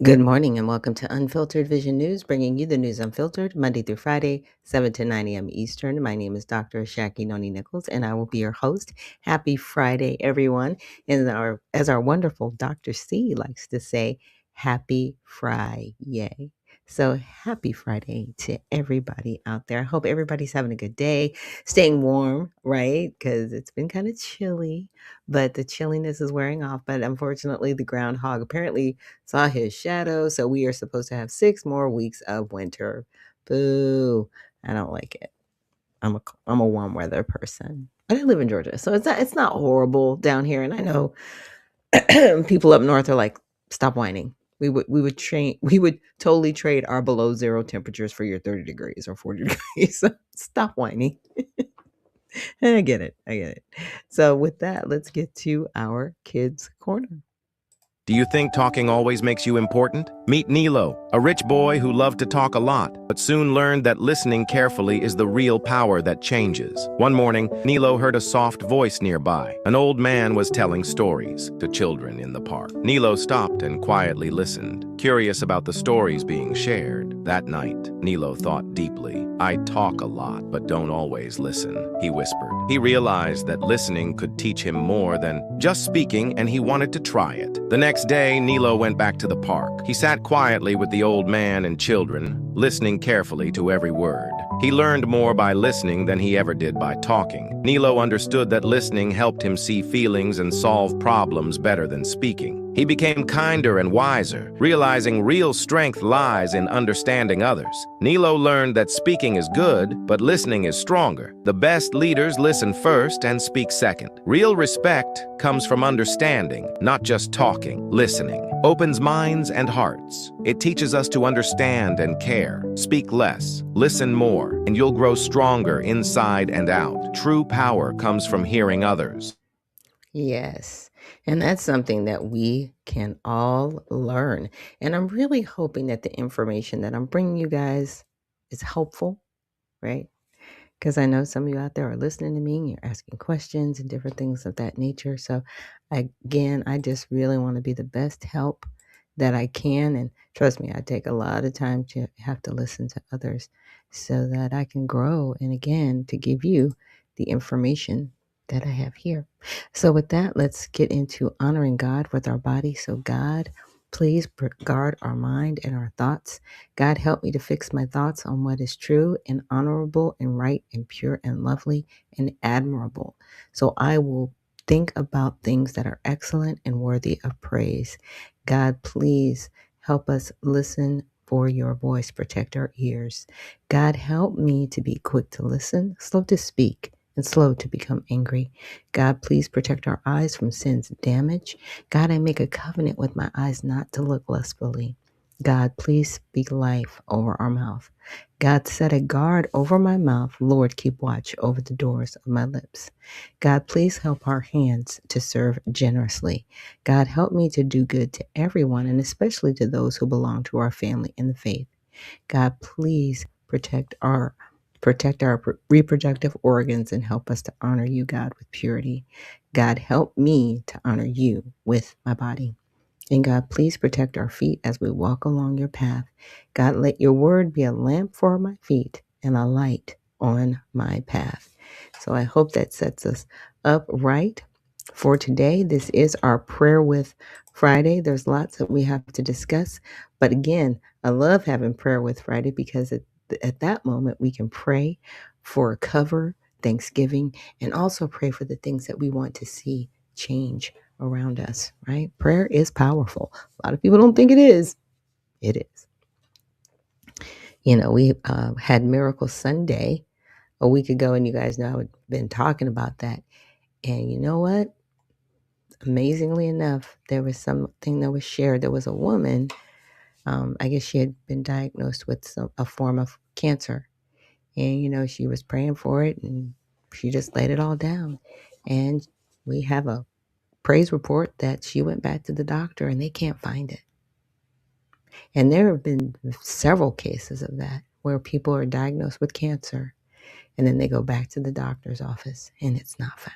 Good morning and welcome to Unfiltered Vision News, bringing you the news unfiltered Monday through Friday, 7 to 9 a.m. Eastern. My name is Dr. Ashaki Noni Nichols, and I will be your host. Happy Friday, everyone. And as our wonderful Dr. C likes to say, happy Friday. So happy Friday to everybody out there. I hope everybody's having a good day, staying warm, right? Because it's been kind of chilly, but the chilliness is wearing off. But unfortunately, the groundhog apparently saw his shadow. So we are supposed to have 6 more weeks of winter. Boo. I don't like it. I'm a warm weather person. But I live in Georgia, so it's not horrible down here. And I know people up north are like, stop whining. We would totally trade our below zero temperatures for your 30 degrees or 40 degrees. So stop whining. I get it. So with that, let's get to our kids corner. Do you think talking always makes you important? Meet Nilo, a rich boy who loved to talk a lot, but soon learned that listening carefully is the real power that changes. One morning, Nilo heard a soft voice nearby. An old man was telling stories to children in the park. Nilo stopped and quietly listened, curious about the stories being shared. That night, Nilo thought deeply. I talk a lot, but don't always listen, he whispered. He realized that listening could teach him more than just speaking, and he wanted to try it. The next day, Nilo went back to the park. He sat quietly with the old man and children, listening carefully to every word. He learned more by listening than he ever did by talking. Nilo understood that listening helped him see feelings and solve problems better than speaking. He became kinder and wiser, realizing real strength lies in understanding others. Nilo learned that speaking is good, but listening is stronger. The best leaders listen first and speak second. Real respect comes from understanding, not just talking. Listening opens minds and hearts. It teaches us to understand and care. Speak less, listen more, and you'll grow stronger inside and out. True power comes from hearing others. Yes. And that's something that we can all learn. And I'm really hoping that the information that I'm bringing you guys is helpful, right? Because I know some of you out there are listening to me and you're asking questions and different things of that nature. So, again, I just really want to be the best help that I can. And trust me, I take a lot of time to have to listen to others so that I can grow. And again, to give you the information that I have here. So, with that, let's get into honoring God with our body. So, God, please guard our mind and our thoughts. God, help me to fix my thoughts on what is true and honorable and right and pure and lovely and admirable. So I will think about things that are excellent and worthy of praise. God, please help us listen for your voice. Protect our ears. God, help me to be quick to listen, slow to speak, and slow to become angry. God, please protect our eyes from sin's damage. God, I make a covenant with my eyes not to look lustfully. God, please speak life over our mouth. God, set a guard over my mouth. Lord, keep watch over the doors of my lips. God, please help our hands to serve generously. God, help me to do good to everyone, and especially to those who belong to our family in the faith. God, please protect our reproductive organs and help us to honor you, God, with purity. God, help me to honor you with my body. And God, please protect our feet as we walk along your path. God, let your word be a lamp for my feet and a light on my path. So I hope that sets us up right for today. This is our Prayer with Friday. There's lots that we have to discuss. But again, I love having Prayer with Friday because at that moment we can pray for cover, thanksgiving, and also pray for the things that we want to see change around us, right? Prayer is powerful. A lot of people don't think it is. It is. You know, we had Miracle Sunday a week ago, and you guys know I've been talking about that. And you know what? Amazingly enough, there was something that was shared. There was a woman, I guess she had been diagnosed with a form of cancer. And, you know, she was praying for it, and she just laid it all down. And we have a praise report that she went back to the doctor, and they can't find it. And there have been several cases of that where people are diagnosed with cancer and then they go back to the doctor's office and it's not found.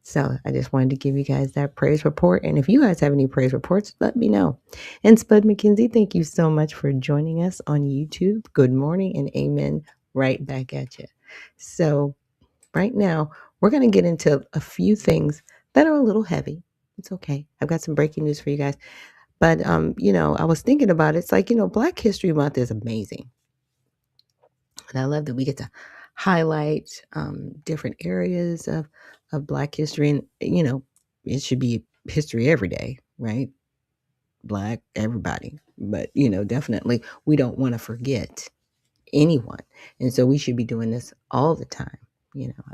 So I just wanted to give you guys that praise report. And if you guys have any praise reports, let me know. And Spud McKenzie, thank you so much for joining us on YouTube. Good morning and amen right back at you. So right now, we're going to get into a few things that are a little heavy. It's okay. I've got some breaking news for you guys. But, I was thinking about it. It's like, Black History Month is amazing. And I love that we get to highlight different areas of Black history. And, it should be history every day, right? Black, everybody. But, definitely we don't want to forget anyone. And so we should be doing this all the time.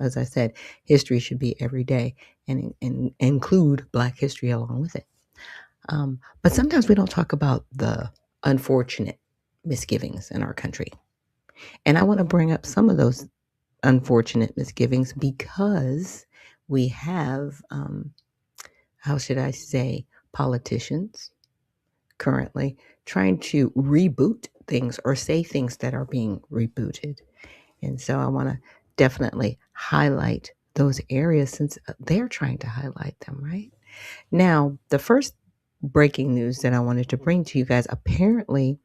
As I said, history should be every day and include Black history along with it. But sometimes we don't talk about the unfortunate misgivings in our country. And I want to bring up some of those unfortunate misgivings because we have, how should I say, politicians currently trying to reboot things or say things that are being rebooted. And so I want to definitely highlight those areas since they're trying to highlight them, right? Now, the first breaking news that I wanted to bring to you guys, apparently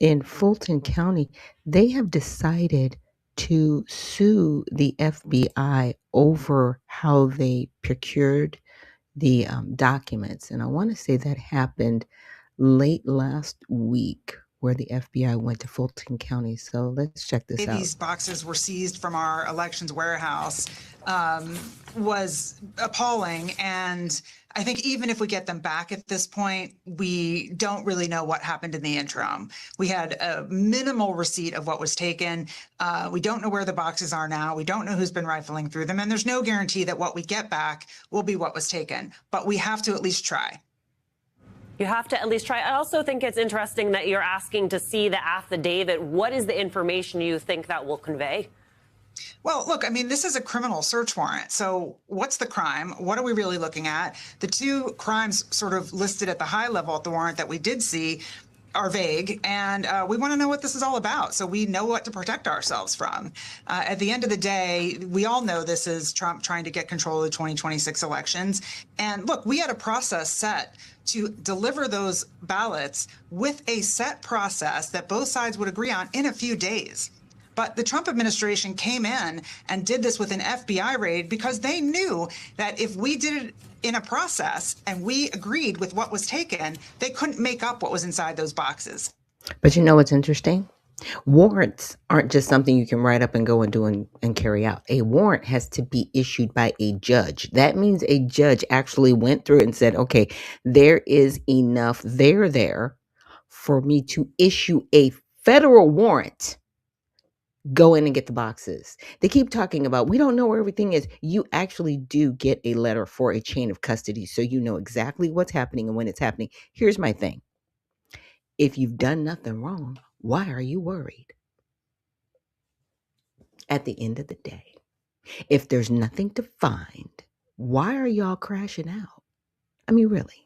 in Fulton County, they have decided to sue the FBI over how they procured the documents. And I want to say that happened late last week where the FBI went to Fulton County. So let's check this out. These boxes were seized from our elections warehouse was appalling. And I think even if we get them back at this point, we don't really know what happened in the interim. We had a minimal receipt of what was taken. We don't know where the boxes are now. We don't know who's been rifling through them. And there's no guarantee that what we get back will be what was taken. But we have to at least try. You have to at least try. I also think it's interesting that you're asking to see the affidavit. What is the information you think that will convey? Well, look, I mean, this is a criminal search warrant. So what's the crime? What are we really looking at? The two crimes sort of listed at the high level at the warrant that we did see are vague, and we want to know what this is all about so we know what to protect ourselves from. At the end of the day, we all know this is Trump trying to get control of the 2026 elections. And look, we had a process set to deliver those ballots with a set process that both sides would agree on in a few days. But the Trump administration came in and did this with an FBI raid because they knew that if we did it in a process and we agreed with what was taken, they couldn't make up what was inside those boxes. But you know what's interesting? Warrants aren't just something you can write up and go and do and carry out. A warrant has to be issued by a judge. That means a judge actually went through and said, okay, there is enough there for me to issue a federal warrant. Go in and get the boxes. They keep talking about, we don't know where everything is. You actually do get a letter for a chain of custody so you know exactly what's happening and when it's happening. Here's my thing. If you've done nothing wrong, why are you worried? At the end of the day, if there's nothing to find, why are y'all crashing out? I mean, really.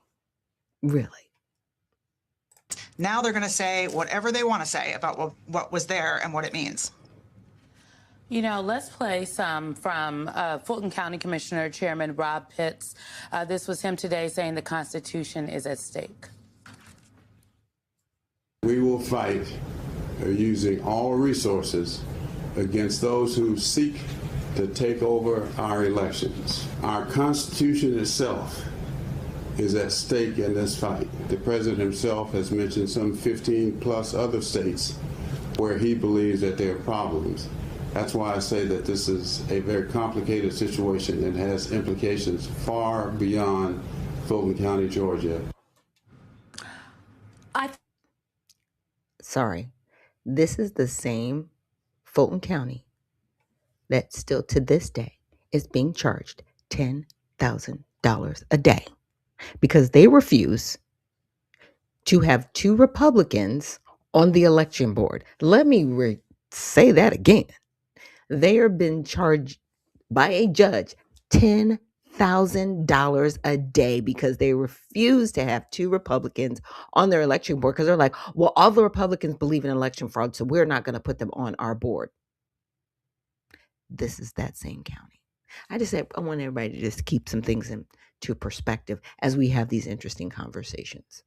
Now they're going to say whatever they want to say about what was there and what it means. You know, let's play some from Fulton County Commissioner Chairman Rob Pitts. This was him today saying the Constitution is at stake. We will fight using all resources against those who seek to take over our elections. Our Constitution itself is at stake in this fight. The president himself has mentioned some 15 plus other states where he believes that there are problems. That's why I say that this is a very complicated situation and has implications far beyond Fulton County, Georgia. Sorry. This is the same Fulton County that still to this day is being charged $10,000 a day because they refuse to have two Republicans on the election board. Let me say that again. They are being charged by a judge $10,000 a day because they refuse to have two Republicans on their election board because they're like, well, all the Republicans believe in election fraud, so we're not going to put them on our board. This is that same county. I want everybody to just keep some things into perspective as we have these interesting conversations.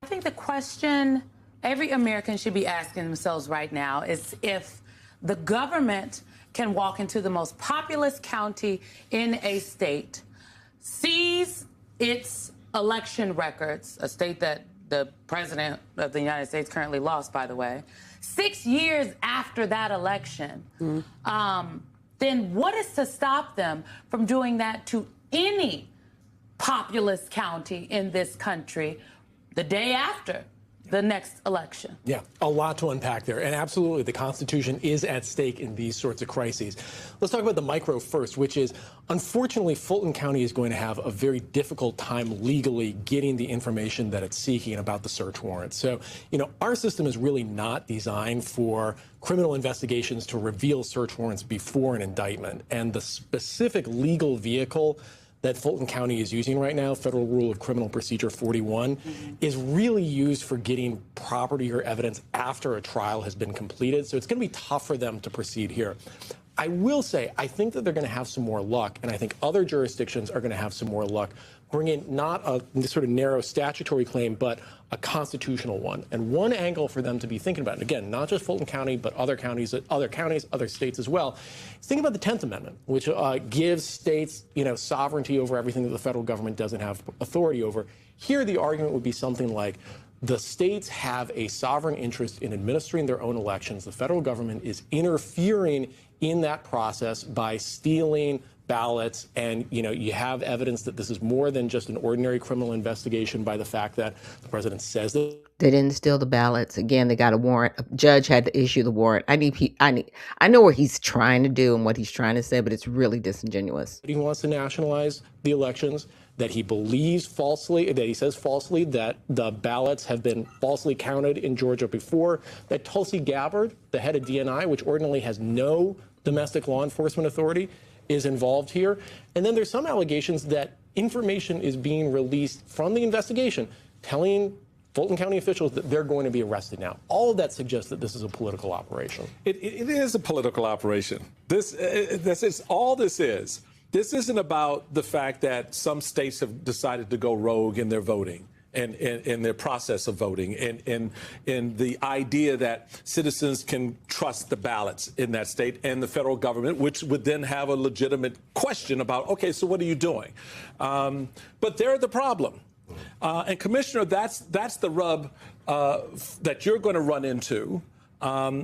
I think the question every American should be asking themselves right now is if the government can walk into the most populous county in a state, seize its election records, a state that the president of the United States currently lost, by the way, 6 years after that election, then what is to stop them from doing that to any populous county in this country the day after the next election? Yeah, a lot to unpack there. And absolutely, the Constitution is at stake in these sorts of crises. Let's talk about the micro first, which is, unfortunately, Fulton County is going to have a very difficult time legally getting the information that it's seeking about the search warrant. So, our system is really not designed for criminal investigations to reveal search warrants before an indictment. And the specific legal vehicle that Fulton County is using right now, Federal Rule of Criminal Procedure 41, is really used for getting property or evidence after a trial has been completed. So it's going to be tough for them to proceed here. I will say, I think that they're going to have some more luck, and I think other jurisdictions are going to have some more luck, bringing not a sort of narrow statutory claim, but a constitutional one. And one angle for them to be thinking about, and again, not just Fulton County, but other counties, other states as well, is think about the 10th Amendment, which gives states, sovereignty over everything that the federal government doesn't have authority over. Here, the argument would be something like, the states have a sovereign interest in administering their own elections. The federal government is interfering in that process by stealing ballots, and you have evidence that this is more than just an ordinary criminal investigation by the fact that the president says that they didn't steal the ballots. Again, they got a warrant. A judge had to issue the warrant. I know what he's trying to do and what he's trying to say, but it's really disingenuous. he wants to nationalize the elections, that he believes falsely, that he says falsely that the ballots have been falsely counted in Georgia before, that Tulsi Gabbard, the head of DNI, which ordinarily has no domestic law enforcement authority, is involved here. And then there's some allegations that information is being released from the investigation telling Fulton County officials that they're going to be arrested now. All of that suggests that this is a political operation. It is a political operation. This is all this is. This isn't about the fact that some states have decided to go rogue in their voting and in their process of voting, and the idea that citizens can trust the ballots in that state and the federal government, which would then have a legitimate question about, okay, so what are you doing? But they're the problem. And Commissioner, that's the rub that you're going to run into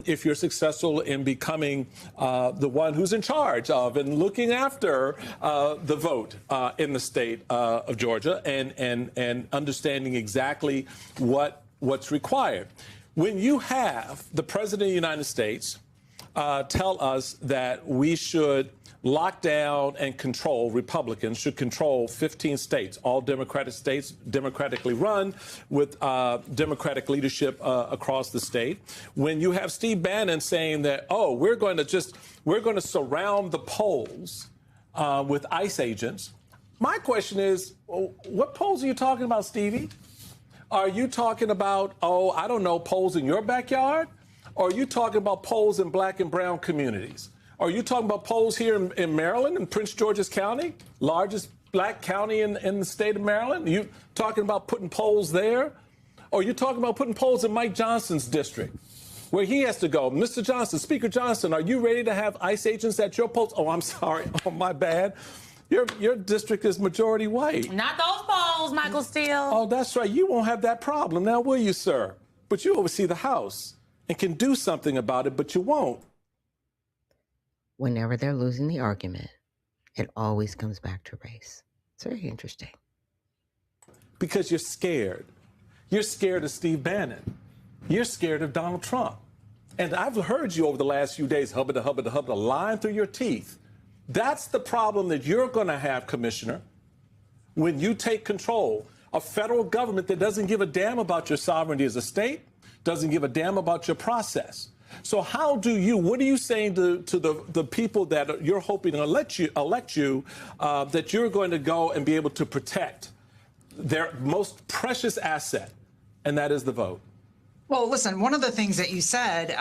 if you're successful in becoming the one who's in charge of and looking after the vote in the state of Georgia and understanding exactly what's required. When you have the President of the United States tell us that we should lock down and control, Republicans should control 15 states, all Democratic states, democratically run, with Democratic leadership across the state. When you have Steve Bannon saying that, oh, we're going to surround the polls with ICE agents. My question is, what polls are you talking about, Stevie? Are you talking about, I don't know, polls in your backyard? Or are you talking about polls in black and brown communities? Are you talking about polls here in Maryland, in Prince George's County, largest black county in the state of Maryland? Are you talking about putting polls there? Or are you talking about putting polls in Mike Johnson's district, where he has to go? Mr. Johnson, Speaker Johnson, are you ready to have ICE agents at your polls? Oh, I'm sorry. Oh, my bad. Your district is majority white. Not those polls, Michael Steele. Oh, that's right. You won't have that problem now, will you, sir? But you oversee the House and can do something about it, but you won't. Whenever they're losing the argument, it always comes back to race. It's very interesting. Because you're scared. You're scared of Steve Bannon. You're scared of Donald Trump. And I've heard you over the last few days, hubba, lying through your teeth. That's the problem that you're going to have, Commissioner, when you take control. A federal government that doesn't give a damn about your sovereignty as a state, doesn't give a damn about your process. So what are you saying to the people that you're hoping to elect you that you're going to go and be able to protect their most precious asset, and that is the vote? Well, listen, one of the things that you said,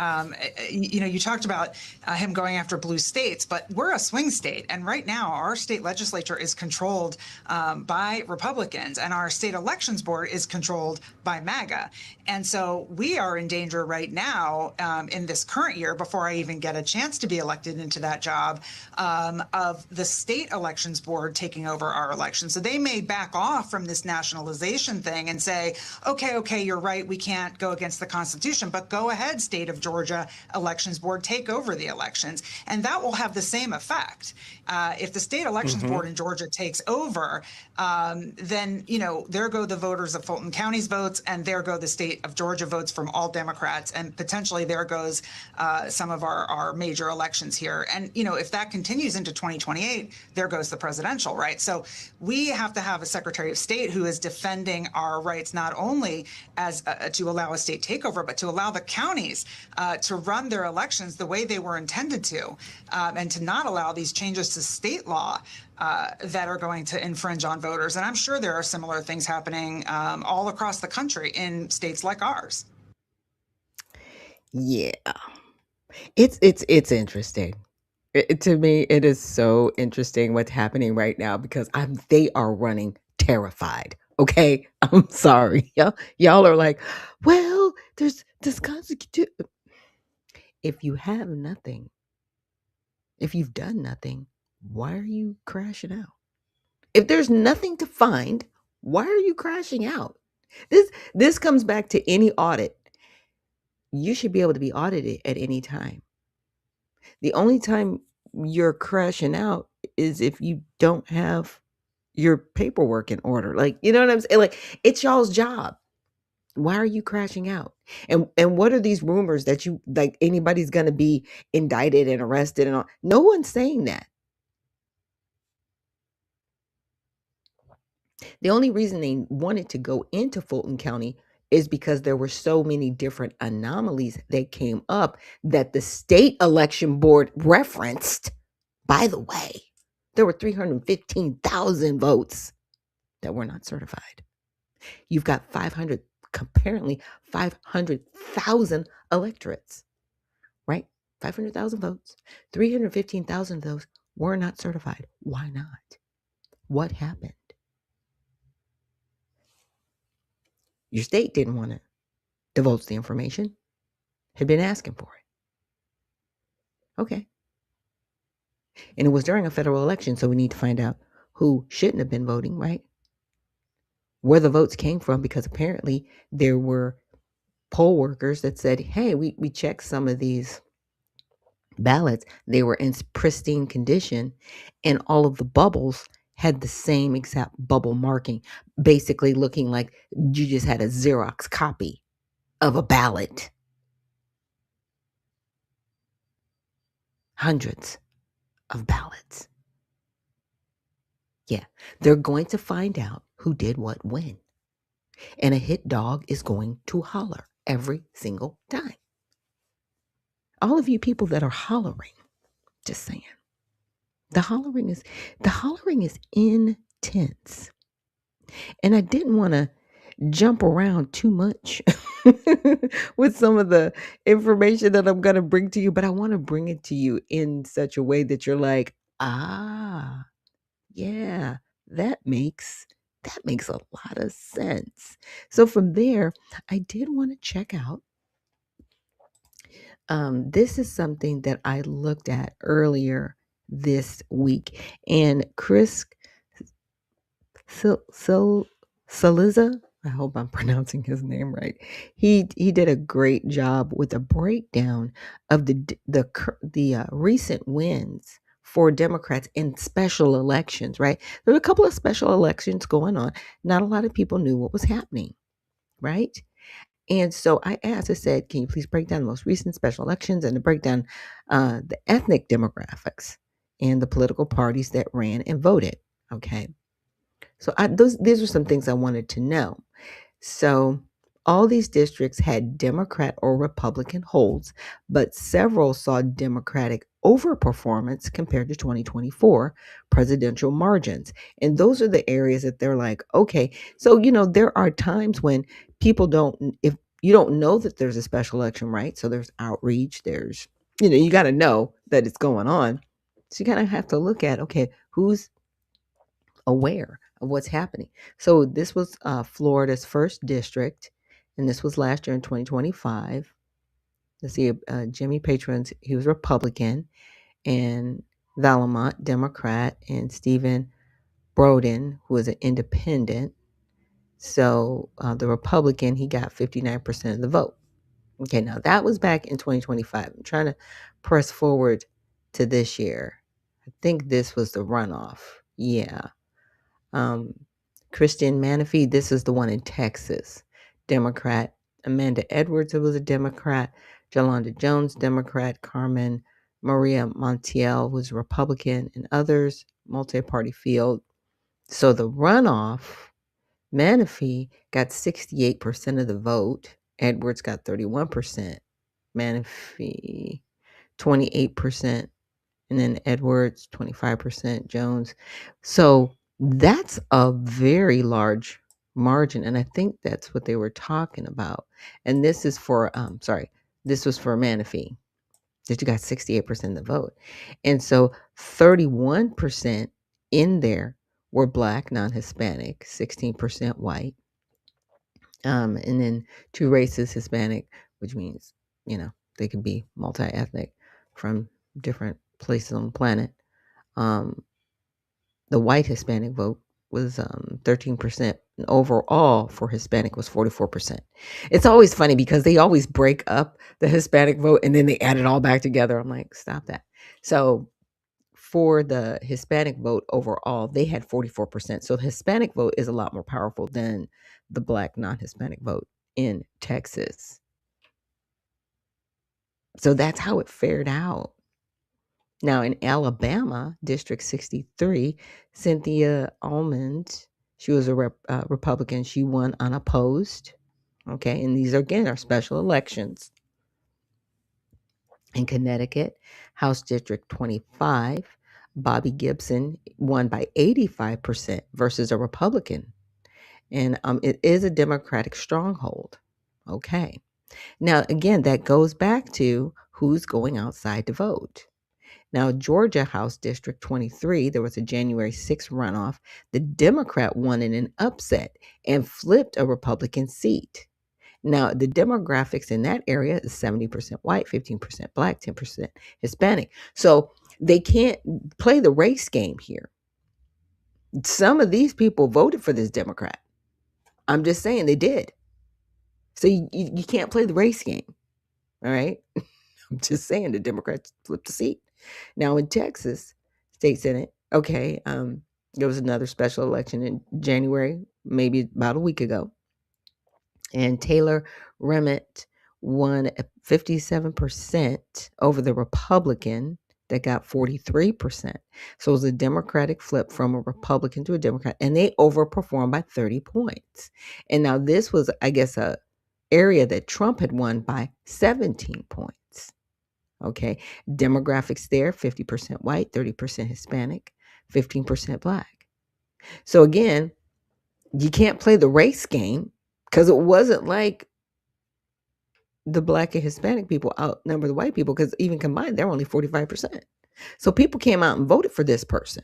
you talked about him going after blue states, but we're a swing state. And right now, our state legislature is controlled by Republicans, and our state elections board is controlled by MAGA. And so we are in danger right now in this current year, before I even get a chance to be elected into that job, of the state elections board taking over our elections. So they may back off from this nationalization thing and say, okay, you're right, we can't go against the Constitution, but go ahead, state of Georgia elections board, take over the elections. And that will have the same effect. If the state elections board in Georgia takes over, then, there go the voters of Fulton County's votes, and there go the state of Georgia votes from all Democrats, and potentially there goes some of our major elections here. And, if that continues into 2028, there goes the presidential, right? So we have to have a Secretary of State who is defending our rights, not only as to allow a state takeover, but to allow the counties to run their elections the way they were intended to, and to not allow these changes to state law that are going to infringe on voters. And I'm sure there are similar things happening all across the country in states like ours. Yeah, it's interesting. To me, it is so interesting what's happening right now because they are running terrified. Okay, I'm sorry, y'all are like, well, there's this constitution. If you have nothing, if you've done nothing, why are you crashing out? If there's nothing to find, why are you crashing out? This comes back to any audit. You should be able to be audited at any time. The only time you're crashing out is if you don't have your paperwork in order. Like, you know what I'm saying? Like, it's y'all's job. Why are you crashing out? And what are these rumors that you like anybody's gonna be indicted and arrested and all? No one's saying that. The only reason they wanted to go into Fulton County is because there were so many different anomalies that came up that the state election board referenced. By the way, there were 315,000 votes that were not certified. You've got apparently 500,000 electorates, right? 500,000 votes. 315,000 of those were not certified. Why not? What happened? Your state didn't want to divulge the information, had been asking for it. Okay. And it was during a federal election, so we need to find out who shouldn't have been voting, right? Where the votes came from, because apparently there were poll workers that said, hey, we checked some of these ballots. They were in pristine condition, and all of the bubbles had the same exact bubble marking, basically looking like you just had a Xerox copy of a ballot. Hundreds of ballots. Yeah, they're going to find out who did what when. And a hit dog is going to holler every single time. All of you people that are hollering, just saying. The hollering is intense. And I didn't want to jump around too much with some of the information that I'm going to bring to you, but I want to bring it to you in such a way that you're like, yeah, that makes a lot of sense. So from there, I did want to check out. This is something that I looked at earlier this week, and Chris Saliza, I hope I'm pronouncing his name right. He did a great job with a breakdown of the recent wins for Democrats in special elections, right? There were a couple of special elections going on. Not a lot of people knew what was happening, right? And so I said, can you please break down the most recent special elections and to break down the ethnic demographics and the political parties that ran and voted, okay? So these are some things I wanted to know. So all these districts had Democrat or Republican holds, but several saw Democratic overperformance compared to 2024 presidential margins. And those are the areas that they're like, okay, so, there are times when people don't, if you don't know that there's a special election, right? So there's outreach, there's, you got to know that it's going on. So you kind of have to look at, okay, who's aware of what's happening. So this was Florida's first district, and this was last year in 2025. Let's see, Jimmy Patrons, he was Republican, and Valamont, Democrat, and Stephen Broden, who was an independent. So the Republican, he got 59% of the vote. Okay, now that was back in 2025. I'm trying to press forward to this year. I think this was the runoff. Yeah. Christian Menifee, this is the one in Texas. Democrat. Amanda Edwards, who was a Democrat. Jolanda Jones, Democrat. Carmen Maria Montiel was Republican, and others, multi-party field. So the runoff, Menifee got 68% of the vote. Edwards got 31%. Menifee 28%, and then Edwards 25%, Jones. So that's a very large margin, and I think that's what they were talking about. And this is for this was for Menifee, that you got 68% of the vote. And so 31% in there were Black, non-Hispanic, 16% white, and then 2 races, Hispanic, which means, they could be multi-ethnic from different places on the planet. The white Hispanic vote was 13%. And overall for Hispanic was 44%. It's always funny because they always break up the Hispanic vote and then they add it all back together. I'm like, stop that. So for the Hispanic vote overall, they had 44%. So the Hispanic vote is a lot more powerful than the Black non-Hispanic vote in Texas. So that's how it fared out. Now in Alabama, District 63, Cynthia Almond, she was a Republican. She won unopposed. Okay, and these again are special elections. In Connecticut, House District 25, Bobby Gibson won by 85% versus a Republican. And it is a Democratic stronghold. Okay. Now, again, that goes back to who's going outside to vote. Now, Georgia House District 23, there was a January 6th runoff. The Democrat won in an upset and flipped a Republican seat. Now, the demographics in that area is 70% white, 15% Black, 10% Hispanic. So they can't play the race game here. Some of these people voted for this Democrat. I'm just saying they did. So you can't play the race game. All right. I'm just saying the Democrats flipped the seat. Now in Texas, state Senate, okay, there was another special election in January, maybe about a week ago. And Taylor Remmett won 57% over the Republican that got 43%. So it was a Democratic flip from a Republican to a Democrat, and they overperformed by 30 points. And now this was, I guess, a area that Trump had won by 17 points. Okay, demographics there, 50% white, 30% Hispanic, 15% Black. So again, you can't play the race game because it wasn't like the Black and Hispanic people outnumber the white people, because even combined, they're only 45%. So people came out and voted for this person.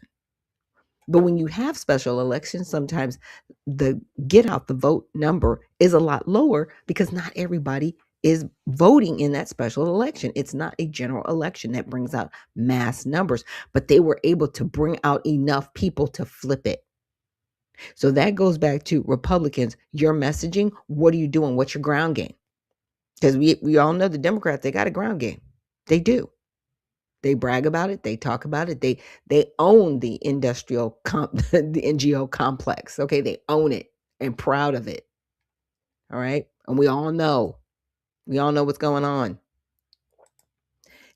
But when you have special elections, sometimes the get out the vote number is a lot lower because not everybody is voting in that special election. It's not a general election that brings out mass numbers, but they were able to bring out enough people to flip it. So that goes back to Republicans, your messaging. What are you doing? What's your ground game? Because we all know the Democrats, they got a ground game. They do. They brag about it. They talk about it. They own the the NGO complex. Okay, they own it and proud of it. All right, and we all know what's going on.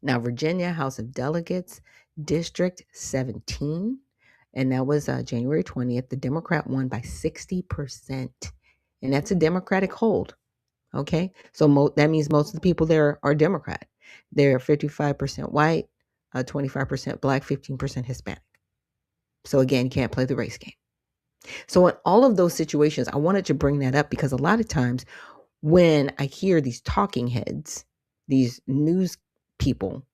Now, Virginia House of Delegates, District 17, and that was January 20th. The Democrat won by 60%, and that's a Democratic hold. Okay, so that means most of the people there are Democrat. They're 55% white, 25% Black, 15% Hispanic. So again, you can't play the race game. So in all of those situations, I wanted to bring that up because a lot of times when I hear these talking heads, these news people,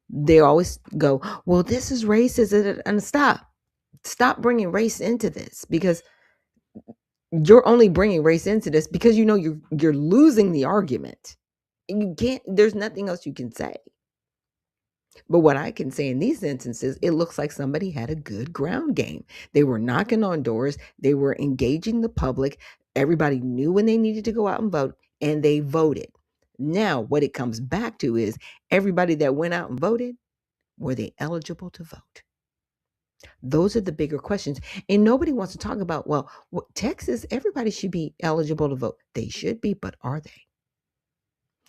they always go, well, this is racist. And stop bringing race into this, because you're only bringing race into this because you know you're losing the argument. And you can't, there's nothing else you can say. But what I can say in these instances, it looks like somebody had a good ground game. They were knocking on doors, they were engaging the public. Everybody knew when they needed to go out and vote, and they voted. Now, what it comes back to is everybody that went out and voted, were they eligible to vote? Those are the bigger questions. And nobody wants to talk about, well, Texas, everybody should be eligible to vote. They should be, but are they?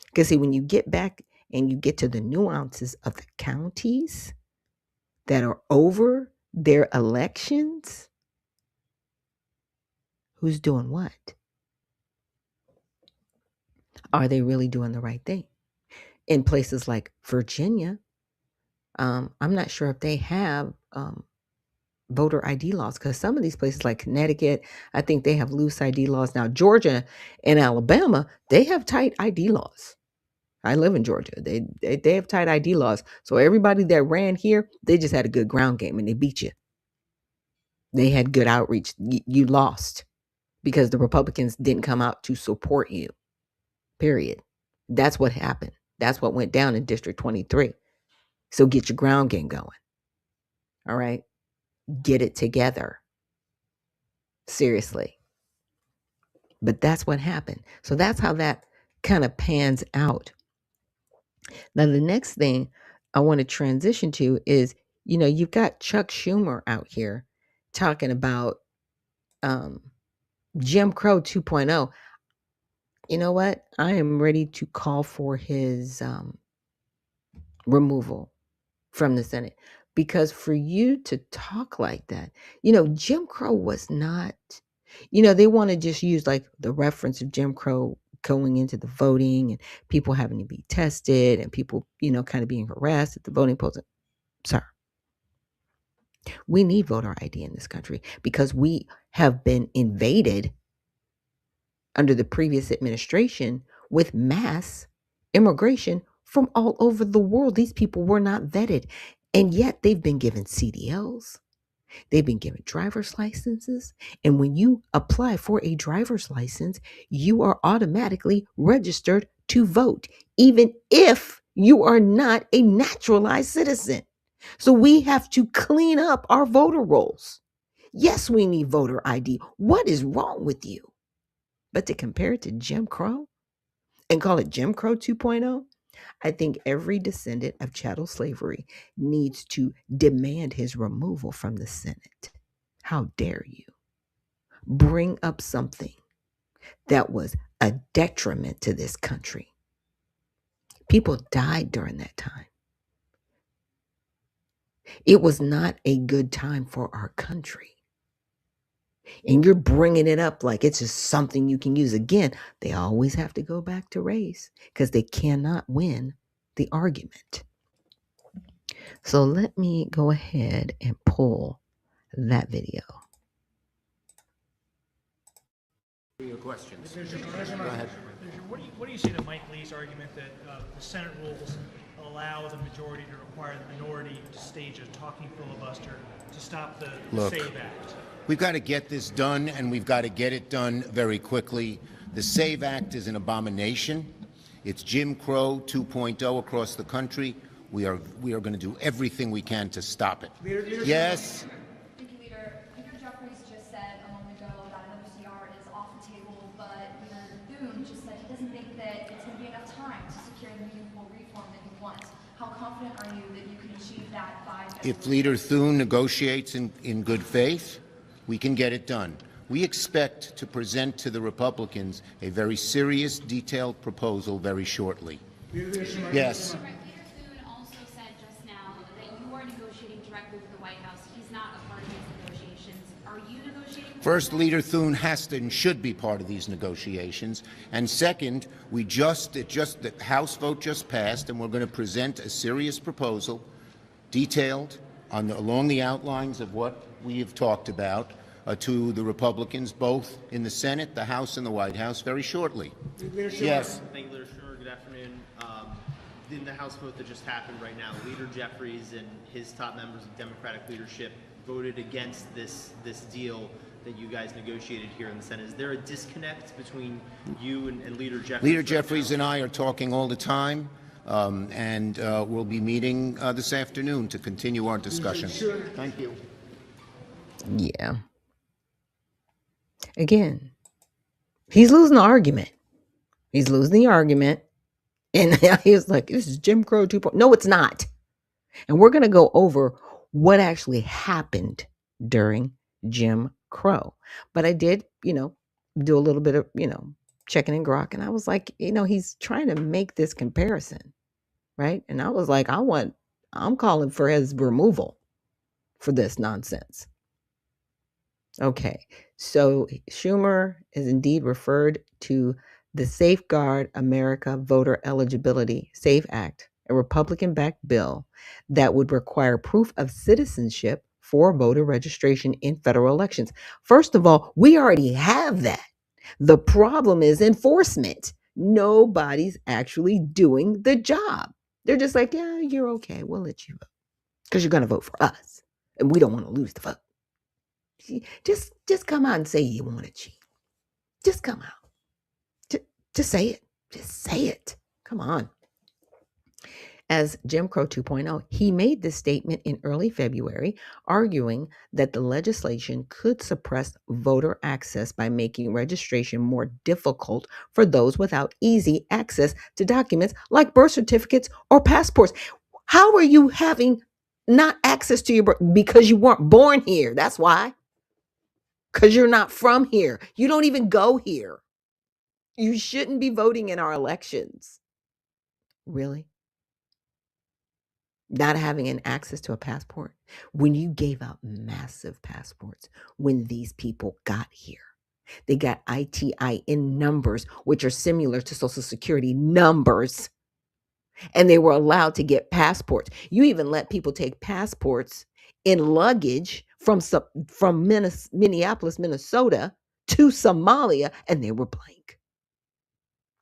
Because see, when you get back and you get to the nuances of the counties that are over their elections, who's doing what? Are they really doing the right thing? In places like Virginia, I'm not sure if they have voter ID laws, because some of these places like Connecticut, I think they have loose ID laws. Now, Georgia and Alabama, they have tight ID laws. I live in Georgia. They have tight ID laws. So everybody that ran here, they just had a good ground game and they beat you. They had good outreach. You lost because the Republicans didn't come out to support you. Period. That's what happened. That's what went down in District 23. So get your ground game going. All right? Get it together. Seriously. But that's what happened. So that's how that kind of pans out. Now, the next thing I want to transition to is, you've got Chuck Schumer out here talking about Jim Crow 2.0. You know what? I am ready to call for his removal from the Senate, because for you to talk like that, Jim Crow was not, they want to just use like the reference of Jim Crow going into the voting and people having to be tested and people, kind of being harassed at the voting polls. Sir, we need voter ID in this country because we have been invaded under the previous administration with mass immigration from all over the world. These people were not vetted, and yet they've been given CDLs. They've been given driver's licenses. And when you apply for a driver's license, you are automatically registered to vote, even if you are not a naturalized citizen. So we have to clean up our voter rolls. Yes, we need voter ID. What is wrong with you? But to compare it to Jim Crow and call it Jim Crow 2.0, I think every descendant of chattel slavery needs to demand his removal from the Senate. How dare you bring up something that was a detriment to this country? People died during that time. It was not a good time for our country. And you're bringing it up like it's just something you can use. Again, they always have to go back to race because they cannot win the argument. So let me go ahead and pull that video. Your questions. Go ahead. What do you say to Mike Lee's argument that the Senate rules allow the majority to require the minority to stage a talking filibuster to stop the SAVE Act? We've got to get this done, and we've got to get it done very quickly. The SAVE Act is an abomination. It's Jim Crow 2.0 across the country. We are going to do everything we can to stop it. Yes. Thank you, Leader. Leader Jeffries just said a moment ago that another CR is off the table, but Leader Thune just said he doesn't think that it's going to be enough time to secure the meaningful reform that he wants. How confident are you that you can achieve that by February? If Leader Thune negotiates in good faith, we can get it done. We expect to present to the Republicans a very serious, detailed proposal very shortly. Yes. Leader Thune also said just now that you are negotiating directly with the White House. He's not a part of these negotiations. Are you negotiating? First, Leader Thune has to and should be part of these negotiations. And second, the House vote just passed, and we're going to present a serious proposal, detailed along the outlines of what we have talked about, to the Republicans, both in the Senate, the House, and the White House, very shortly. Yes. Thank you, Leader Schumer. Good afternoon. In the House vote that just happened right now, Leader Jeffries and his top members of Democratic leadership voted against this deal that you guys negotiated here in the Senate. Is there a disconnect between you and Leader Jeffries? Leader Jeffries and I are talking all the time, and we'll be meeting this afternoon to continue our discussion. Thank you. Yeah. Again, he's losing the argument. He's losing the argument. And he was like, this is Jim Crow 2.0. No, it's not. And we're going to go over what actually happened during Jim Crow. But I did, do a little bit of, checking in grok. And I was like, he's trying to make this comparison, right? And I was like, I'm calling for his removal for this nonsense. Okay, so Schumer is indeed referred to the Safeguard America Voter Eligibility SAFE Act, a Republican-backed bill that would require proof of citizenship for voter registration in federal elections. First of all, we already have that. The problem is enforcement. Nobody's actually doing the job. They're just like, yeah, you're okay. We'll let you vote because you're going to vote for us. And we don't want to lose the vote. Just come out and say you want to cheat. Just come out. Just say it. Just say it. Come on. As Jim Crow 2.0, he made this statement in early February, arguing that the legislation could suppress voter access by making registration more difficult for those without easy access to documents like birth certificates or passports. How are you having not access to your birth? Because you weren't born here. That's why. Because you're not from here. You don't even go here. You shouldn't be voting in our elections. Really? Not having an access to a passport? When you gave out massive passports when these people got here. They got ITIN numbers, which are similar to Social Security numbers. And they were allowed to get passports. You even let people take passports in luggage from Minneapolis, Minnesota to Somalia, and they were blank.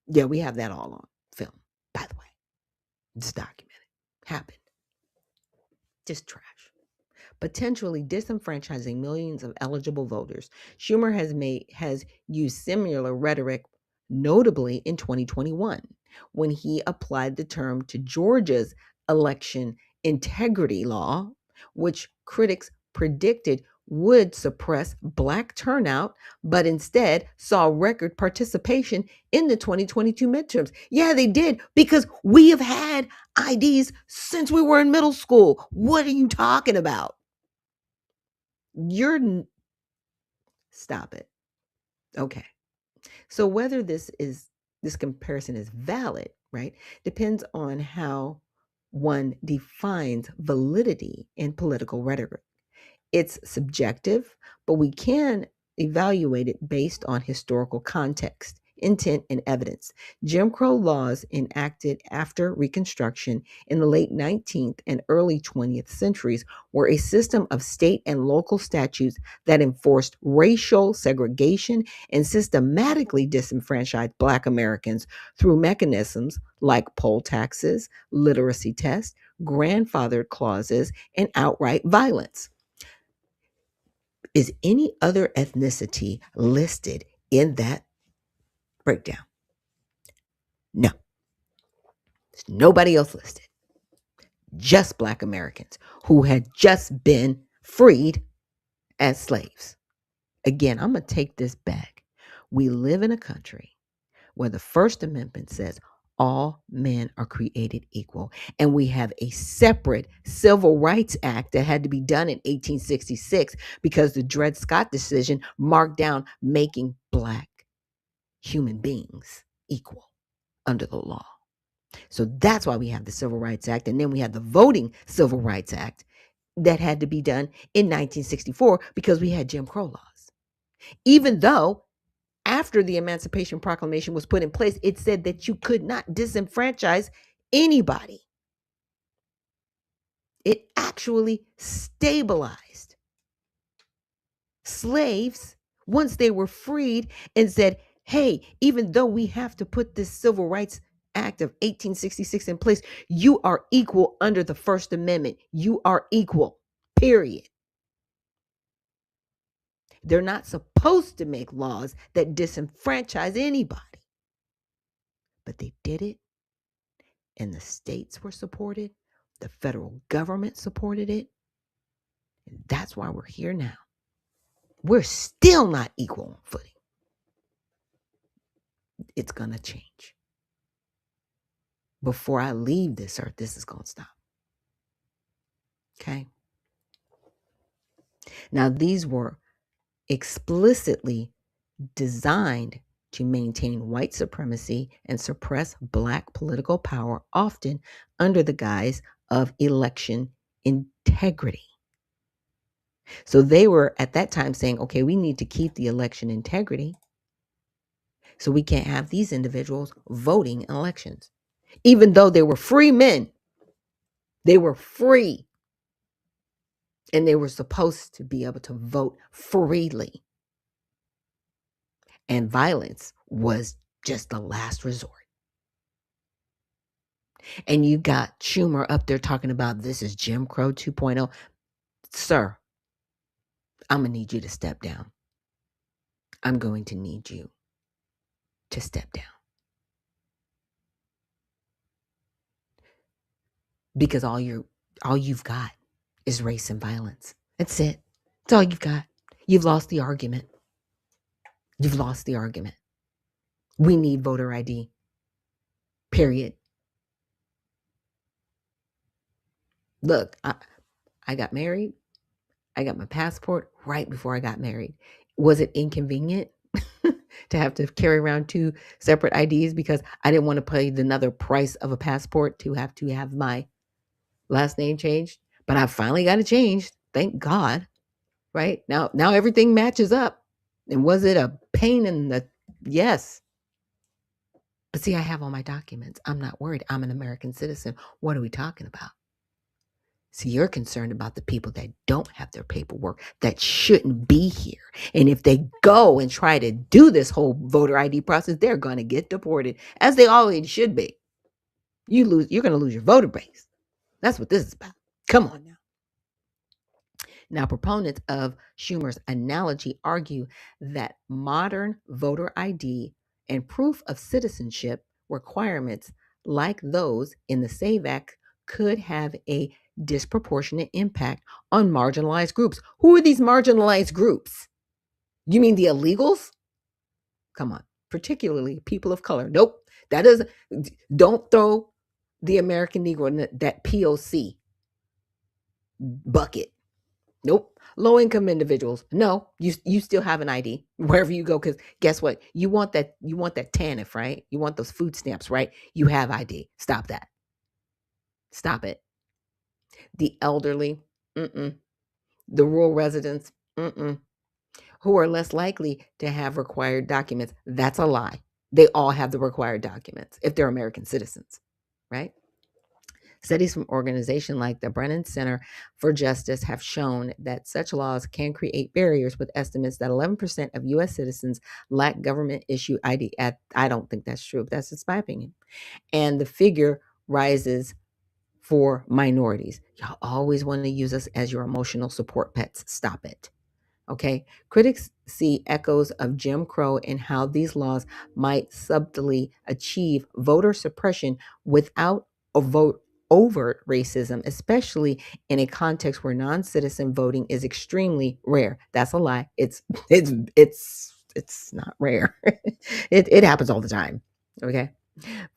Yeah, we have that all on film, by the way. It's documented. Happened. Just trash. Potentially disenfranchising millions of eligible voters. Schumer has used similar rhetoric, notably in 2021, when he applied the term to Georgia's election integrity law, which critics predicted would suppress Black turnout, but instead saw record participation in the 2022 midterms. Yeah, they did, because we have had IDs since we were in middle school. What are you talking about? Stop it. Okay. So whether this comparison is valid, right, depends on how one defines validity in political rhetoric. It's subjective, but we can evaluate it based on historical context, intent, and evidence. Jim Crow laws enacted after Reconstruction in the late 19th and early 20th centuries were a system of state and local statutes that enforced racial segregation and systematically disenfranchised Black Americans through mechanisms like poll taxes, literacy tests, grandfathered clauses, and outright violence. Is any other ethnicity listed in that breakdown? No. There's nobody else listed. Just Black Americans who had just been freed as slaves. Again, I'm going to take this back. We live in a country where the First Amendment says all men are created equal. And we have a separate Civil Rights Act that had to be done in 1866 because the Dred Scott decision marked down making Black human beings equal under the law. So that's why we have the Civil Rights Act. And then we have the Voting Civil Rights Act that had to be done in 1964 because we had Jim Crow laws. Even though after the Emancipation Proclamation was put in place, it said that you could not disenfranchise anybody. It actually stabilized slaves once they were freed and said, hey, even though we have to put this Civil Rights Act of 1866 in place, you are equal under the First Amendment. You are equal, period. They're not supposed to make laws that disenfranchise anybody. But they did it, and the states were supported. The federal government supported it. And that's why we're here now. We're still not equal on footing. It's going to change. Before I leave this earth, this is going to stop. Okay? Now, these were explicitly designed to maintain white supremacy and suppress Black political power, often under the guise of election integrity. So they were at that time saying, okay, we need to keep the election integrity, so we can't have these individuals voting in elections. Even though they were free men, they were free. And they were supposed to be able to vote freely. And violence was just the last resort. And you got Schumer up there talking about this is Jim Crow 2.0. Sir, I'm going to need you to step down. I'm going to need you to step down. Because all you've got is race and violence. That's it. That's all you've got. You've lost the argument. You've lost the argument. We need voter ID. Period. Look, I got married. I got my passport right before I got married. Was it inconvenient to have to carry around 2 separate IDs because I didn't want to pay another price of a passport to have my last name changed? But I finally got it changed. Thank God. Right? Now everything matches up. And was it a pain in the... Yes. But see, I have all my documents. I'm not worried. I'm an American citizen. What are we talking about? See, you're concerned about the people that don't have their paperwork, that shouldn't be here. And if they go and try to do this whole voter ID process, they're going to get deported, as they always should be. You're going to lose your voter base. That's what this is about. Come on now. Now, proponents of Schumer's analogy argue that modern voter ID and proof of citizenship requirements like those in the SAVE Act could have a disproportionate impact on marginalized groups. Who are these marginalized groups? You mean the illegals? Come on, particularly people of color. Nope, don't throw the American Negro in that POC bucket. Nope. Low-income individuals. No, you still have an ID wherever you go, because guess what? You want that TANF, right? You want those food stamps, right? You have ID. Stop that. Stop it. The elderly, the rural residents, who are less likely to have required documents. That's a lie. They all have the required documents if they're American citizens, right? Studies from organizations like the Brennan Center for Justice have shown that such laws can create barriers, with estimates that 11% of U.S. citizens lack government-issued ID. I don't think that's true, but that's just my opinion. And the figure rises for minorities. Y'all always want to use us as your emotional support pets. Stop it. Okay. Critics see echoes of Jim Crow in how these laws might subtly achieve voter suppression without overt racism, especially in a context where non-citizen voting is extremely rare. That's a lie. It's not rare. It happens all the time. Okay.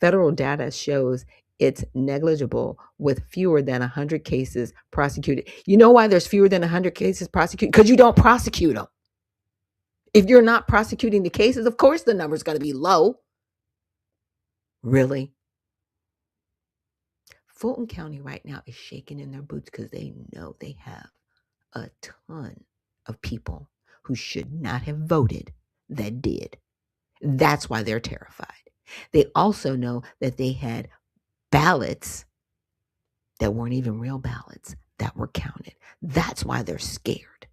Federal data shows it's negligible, with fewer than 100 cases prosecuted. You know why there's fewer than 100 cases prosecuted? Because you don't prosecute them. If you're not prosecuting the cases, of course the number's going to be low. Really? Fulton County right now is shaking in their boots because they know they have a ton of people who should not have voted that did. That's why they're terrified. They also know that they had ballots that weren't even real ballots that were counted. That's why they're scared.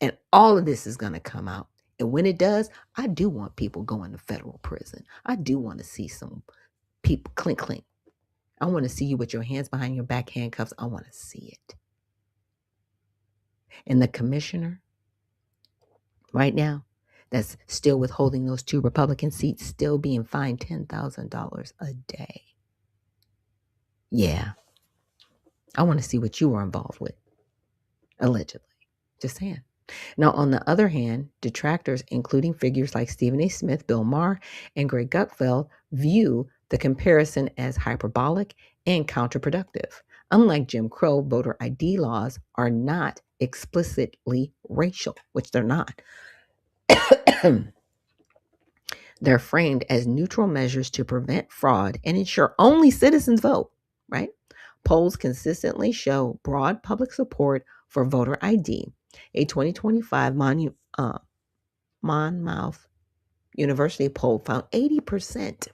And all of this is going to come out. And when it does, I do want people going to federal prison. I do want to see some people clink, clink. I want to see you with your hands behind your back, handcuffs. I want to see it. And the commissioner right now that's still withholding those 2 Republican seats, still being fined $10,000 a day. Yeah. I want to see what you were involved with, allegedly. Just saying. Now, on the other hand, detractors, including figures like Stephen A. Smith, Bill Maher, and Greg Gutfeld, view the comparison as hyperbolic and counterproductive. Unlike Jim Crow, voter ID laws are not explicitly racial, which they're not. They're framed as neutral measures to prevent fraud and ensure only citizens vote, right? Polls consistently show broad public support for voter ID. A 2025 Monmouth University poll found 80%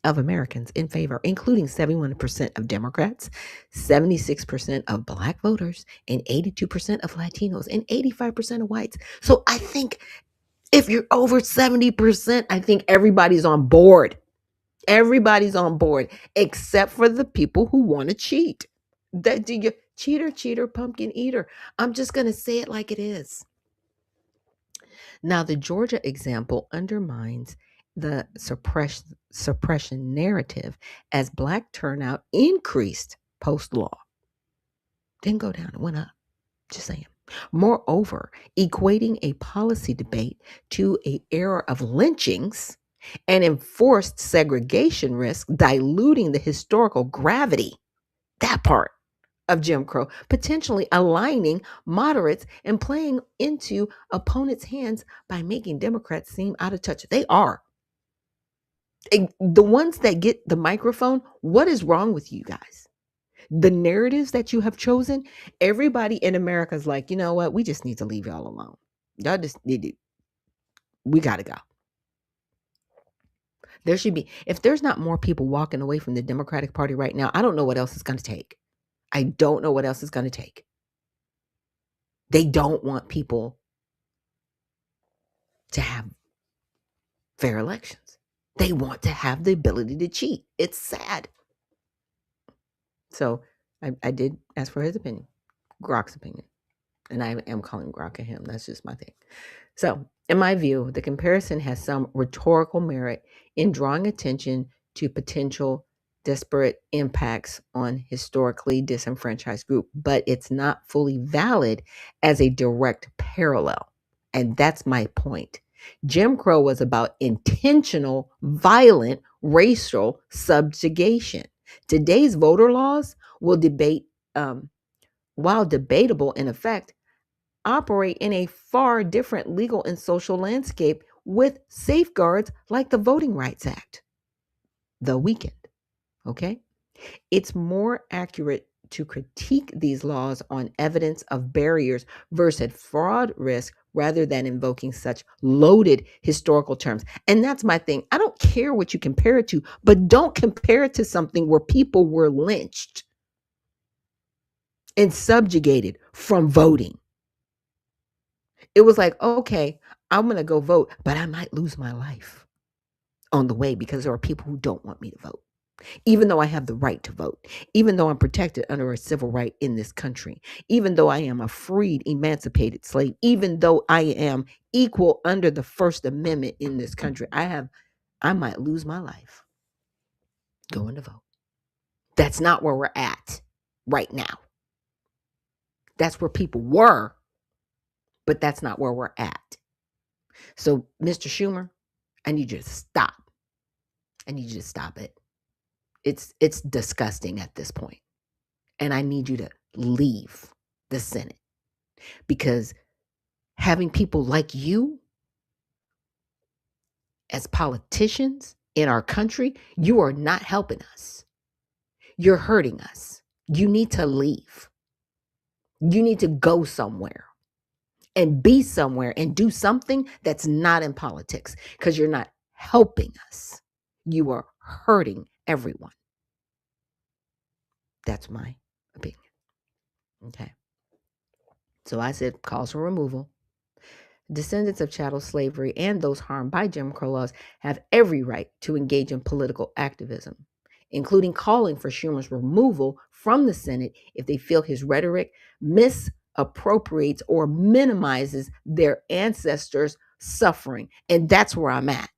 of Americans in favor, including 71% of Democrats, 76% of Black voters, and 82% of Latinos, and 85% of whites. So I think if you're over 70%, I think everybody's on board. Everybody's on board, except for the people who want to cheat. That do you cheater, pumpkin eater. I'm just going to say it like it is. Now, the Georgia example undermines the suppression narrative as Black turnout increased post-law. Didn't go down, it went up. Just saying. Moreover, equating a policy debate to an era of lynchings and enforced segregation risk, diluting the historical gravity, that part of Jim Crow, potentially aligning moderates and playing into opponents' hands by making Democrats seem out of touch. They are. The ones that get the microphone, what is wrong with you guys? The narratives that you have chosen, everybody in America is like, you know what? We just need to leave y'all alone. Y'all just need to, we got to go. There should be, if there's not more people walking away from the Democratic Party right now, I don't know what else it's going to take. I don't know what else it's going to take. They don't want people to have fair elections. They want to have the ability to cheat. It's sad. So I did ask for his opinion, Grok's opinion. And I am calling Grok a him. That's just my thing. So, in my view, the comparison has some rhetorical merit in drawing attention to potential disparate impacts on historically disenfranchised group, but it's not fully valid as a direct parallel. And that's my point. Jim Crow was about intentional, violent racial subjugation. Today's voter laws will while debatable in effect, operate in a far different legal and social landscape with safeguards like the Voting Rights Act. The weekend, okay? It's more accurate to critique these laws on evidence of barriers versus fraud risk rather than invoking such loaded historical terms. And that's my thing. I don't care what you compare it to, but don't compare it to something where people were lynched and subjugated from voting. It was like, okay, I'm going to go vote, but I might lose my life on the way because there are people who don't want me to vote. Even though I have the right to vote, even though I'm protected under a civil right in this country, even though I am a freed, emancipated slave, even though I am equal under the First Amendment in this country, I might lose my life going to vote. That's not where we're at right now. That's where people were, but that's not where we're at. So, Mr. Schumer, I need you to stop. I need you to stop it. It's disgusting at this point. And I need you to leave the Senate because having people like you as politicians in our country, you are not helping us. You're hurting us. You need to leave. You need to go somewhere and be somewhere and do something that's not in politics because you're not helping us. You are hurting everyone. That's my opinion. Okay. So I said calls for removal. Descendants of chattel slavery and those harmed by Jim Crow laws have every right to engage in political activism, including calling for Schumer's removal from the Senate if they feel his rhetoric misappropriates or minimizes their ancestors' suffering. And that's where I'm at.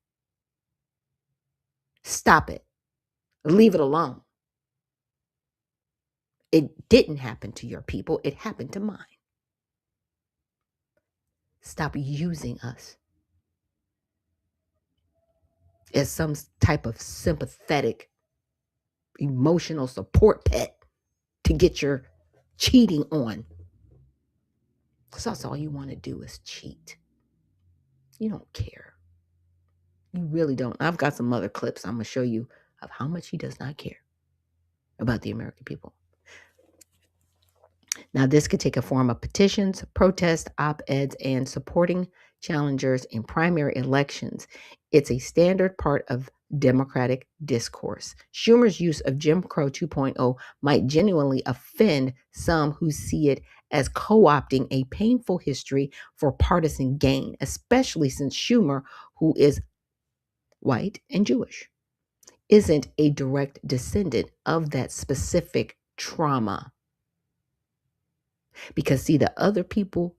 Stop it. Leave it alone. It didn't happen to your people, it happened to mine. Stop using us as some type of sympathetic, emotional support pet to get your cheating on. Because that's all you want to do is cheat. You don't care. You really don't. I've got some other clips I'm going to show you of how much he does not care about the American people. Now, this could take a form of petitions, protests, op-eds, and supporting challengers in primary elections. It's a standard part of Democratic discourse. Schumer's use of Jim Crow 2.0 might genuinely offend some who see it as co-opting a painful history for partisan gain, especially since Schumer, who is white and Jewish, isn't a direct descendant of that specific trauma. Because see, the other people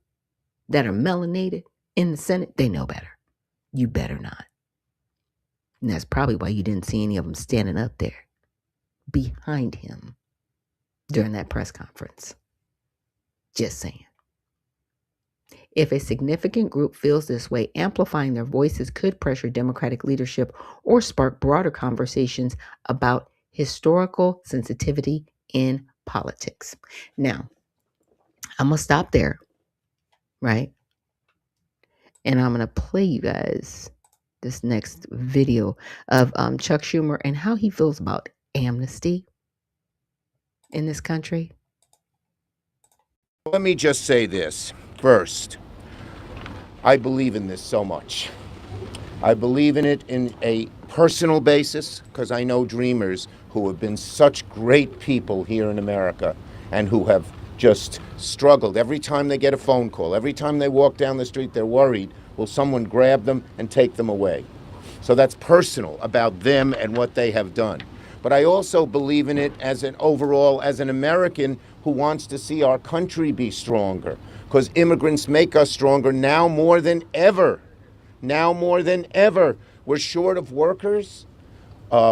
that are melanated in the Senate, they know better. You better not. And that's probably why you didn't see any of them standing up there behind him during that press conference. Just saying. If a significant group feels this way, amplifying their voices could pressure Democratic leadership or spark broader conversations about historical sensitivity in politics. Now, I'm going to stop there, right? And I'm going to play you guys this next video of Chuck Schumer and how he feels about amnesty in this country. Let me just say this first. I believe in this so much. I believe in it in a personal basis because I know dreamers who have been such great people here in America and who have just struggled. Every time they get a phone call, every time they walk down the street, they're worried, will someone grab them and take them away? So that's personal about them and what they have done. But I also believe in it as an overall, as an American who wants to see our country be stronger, because immigrants make us stronger now more than ever. Now more than ever. We're short of workers.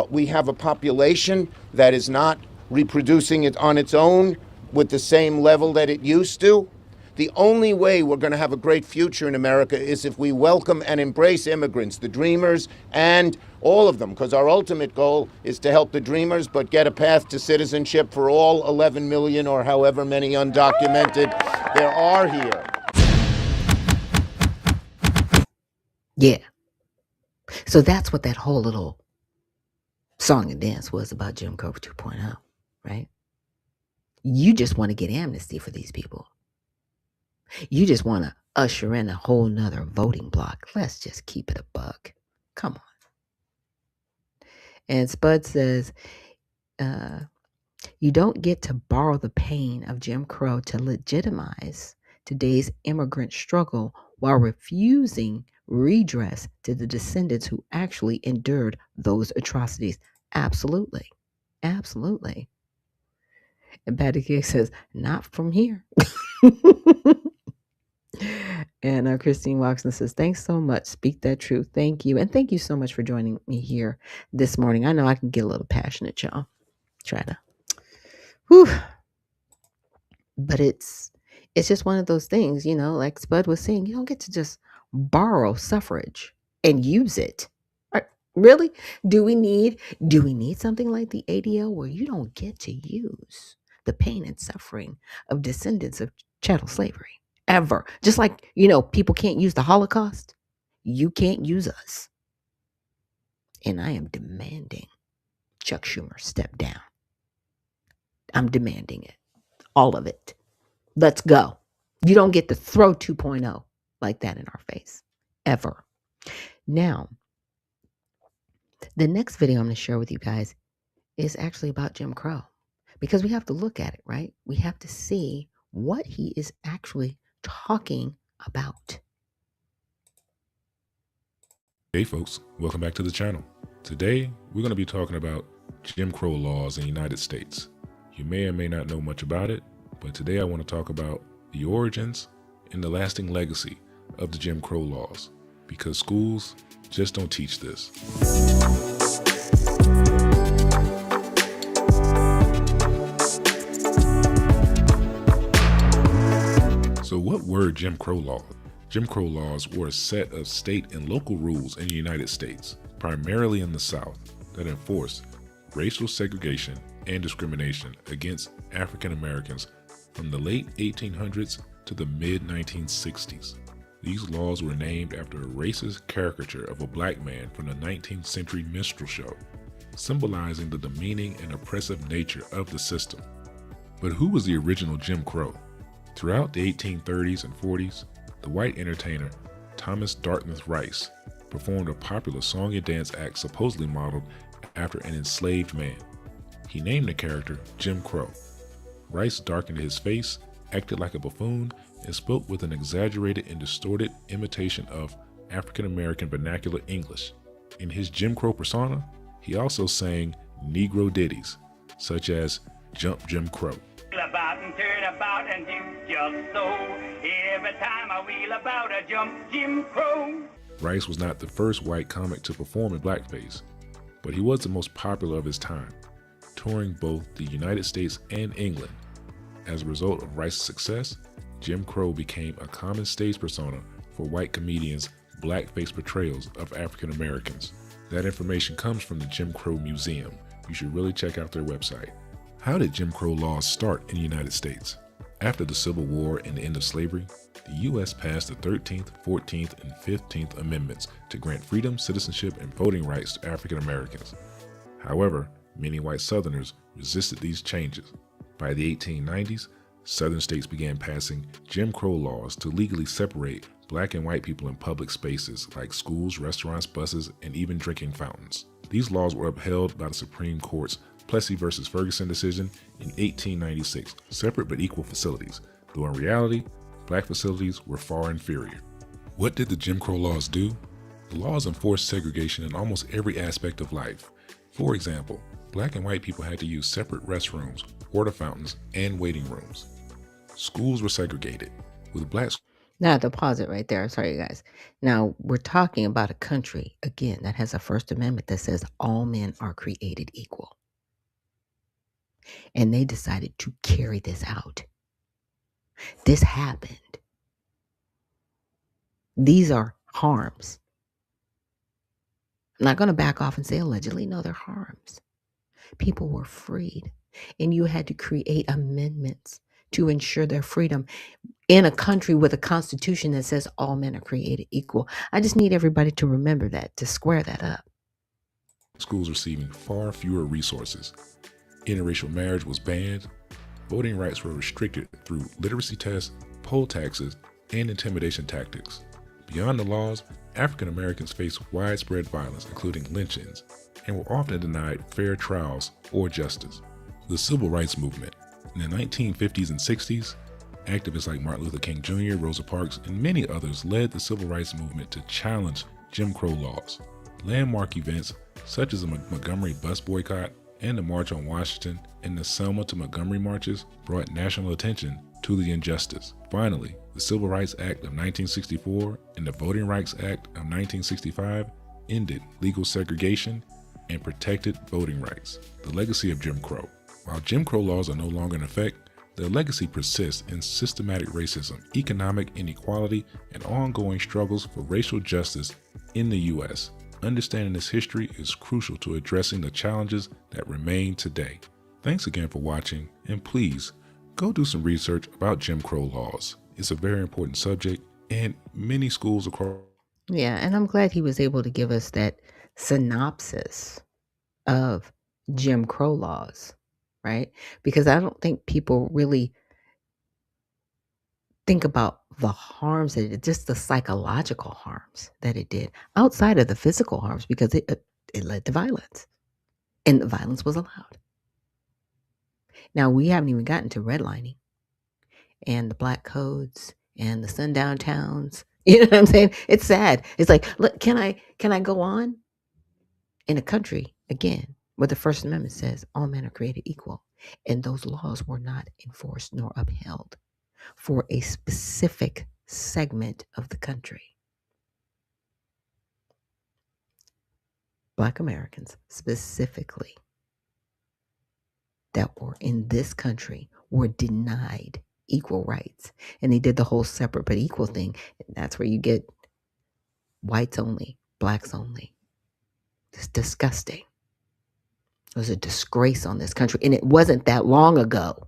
We have a population that is not reproducing it on its own with the same level that it used to. The only way we're going to have a great future in America is if we welcome and embrace immigrants, the dreamers, and all of them, because our ultimate goal is to help the dreamers, but get a path to citizenship for all 11 million or however many undocumented there are here. Yeah. So that's what that whole little song and dance was about Jim Crow 2.0, right? You just want to get amnesty for these people. You just want to usher in a whole nother voting block. Let's just keep it a buck. Come on. And Spud says, you don't get to borrow the pain of Jim Crow to legitimize today's immigrant struggle while refusing redress to the descendants who actually endured those atrocities. Absolutely. Absolutely. And Patty Cake says, not from here. And Christine Waxman says, thanks so much. Speak that truth. Thank you. And thank you so much for joining me here this morning. I know I can get a little passionate, y'all. Try to. Whew. But it's just one of those things, you know, like Spud was saying, you don't get to just borrow suffrage and use it. Really? Do we need something like the ADL where you don't get to use the pain and suffering of descendants of chattel slavery ever? Just like, you know, people can't use the Holocaust. You can't use us. And I am demanding Chuck Schumer step down. I'm demanding it. All of it. Let's go. You don't get to throw 2.0 like that in our face. Ever. Now, the next video I'm going to share with you guys is actually about Jim Crow. Because we have to look at it, right? We have to see what he is actually talking about. Hey folks, welcome back to the channel. Today, we're going to be talking about Jim Crow laws in the United States. You may or may not know much about it, but today I want to talk about the origins and the lasting legacy of the Jim Crow laws, because schools just don't teach this. So what were Jim Crow laws? Jim Crow laws were a set of state and local rules in the United States, primarily in the South, that enforced racial segregation and discrimination against African Americans from the late 1800s to the mid-1960s. These laws were named after a racist caricature of a black man from the 19th century minstrel show, symbolizing the demeaning and oppressive nature of the system. But who was the original Jim Crow? Throughout the 1830s and 40s, the white entertainer Thomas Dartmouth Rice performed a popular song and dance act supposedly modeled after an enslaved man. He named the character Jim Crow. Rice darkened his face, acted like a buffoon, and spoke with an exaggerated and distorted imitation of African American vernacular English. In his Jim Crow persona, he also sang Negro ditties, such as Jump Jim Crow. About and turn about and do just so. Every time I wheel about, I jump Jim Crow. Rice was not the first white comic to perform in blackface, but he was the most popular of his time, touring both the United States and England. As a result of Rice's success, Jim Crow became a common stage persona for white comedians' blackface portrayals of African Americans. That information comes from the Jim Crow Museum. You should really check out their website. How did Jim Crow laws start in the United States? After the Civil War and the end of slavery, the U.S. passed the 13th, 14th, and 15th Amendments to grant freedom, citizenship, and voting rights to African Americans. However, many white Southerners resisted these changes. By the 1890s, Southern states began passing Jim Crow laws to legally separate black and white people in public spaces like schools, restaurants, buses, and even drinking fountains. These laws were upheld by the Supreme Court's Plessy versus Ferguson decision in 1896, separate but equal facilities, though in reality, black facilities were far inferior. What did the Jim Crow laws do? The laws enforced segregation in almost every aspect of life. For example, black and white people had to use separate restrooms, water fountains, and waiting rooms. Schools were segregated, with blacks. Now, I have to pause it right there. Sorry, you guys. Now, we're talking about a country, again, that has a First Amendment that says all men are created equal. And they decided to carry this out. This happened. These are harms. I'm not going to back off and say allegedly. No, they're harms. People were freed, and you had to create amendments to ensure their freedom in a country with a constitution that says all men are created equal. I just need everybody to remember that, to square that up. Schools receiving far fewer resources. Interracial marriage was banned. Voting rights were restricted through literacy tests, poll taxes, and intimidation tactics. Beyond the laws, African Americans faced widespread violence, including lynchings, and were often denied fair trials or justice. The Civil Rights Movement. In the 1950s and 60s, activists like Martin Luther King Jr., Rosa Parks, and many others led the Civil Rights Movement to challenge Jim Crow laws. Landmark events such as the Montgomery bus boycott and the March on Washington and the Selma to Montgomery marches brought national attention to the injustice. Finally, the Civil Rights Act of 1964 and the Voting Rights Act of 1965 ended legal segregation and protected voting rights. The legacy of Jim Crow. While Jim Crow laws are no longer in effect, their legacy persists in systematic racism, economic inequality, and ongoing struggles for racial justice in the U.S. Understanding this history is crucial to addressing the challenges that remain today. Thanks again for watching, and please go do some research about Jim Crow laws. It's a very important subject, and many schools across. Yeah, and I'm glad he was able to give us that synopsis of Jim Crow laws, right? Because I don't think people really think about the harms that it, just the psychological harms that it did outside of the physical harms, because it led to violence, and the violence was allowed. Now, we haven't even gotten to redlining and the black codes and the sundown towns. You know what I'm saying? It's sad. It's like, look, can I go on? In a country, again, where the First Amendment says all men are created equal, and those laws were not enforced nor upheld for a specific segment of the country. Black Americans specifically that were in this country were denied equal rights. And they did the whole separate but equal thing. And that's where you get whites only, blacks only. It's disgusting. It was a disgrace on this country. And it wasn't that long ago.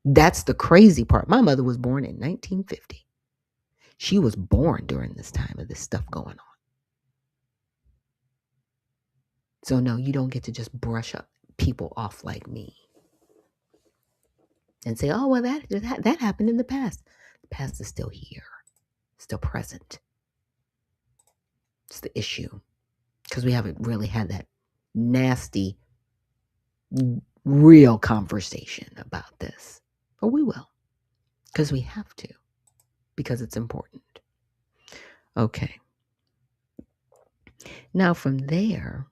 That's the crazy part. My mother was born in 1950. She was born during this time of this stuff going on. So no, you don't get to just brush up people off like me and say, oh, well, that happened in the past. The past is still here, still present. It's the issue because we haven't really had that nasty, real conversation about this. But we will, because we have to, because it's important. Okay. Now from there,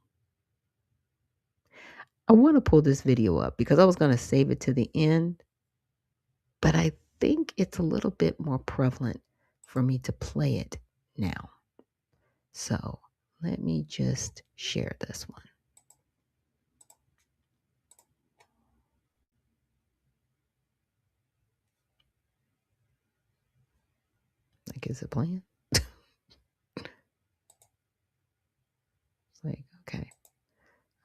I want to pull this video up because I was going to save it to the end, but I think it's a little bit more prevalent for me to play it now. So let me just share this one. Like, is it playing? It's like, okay.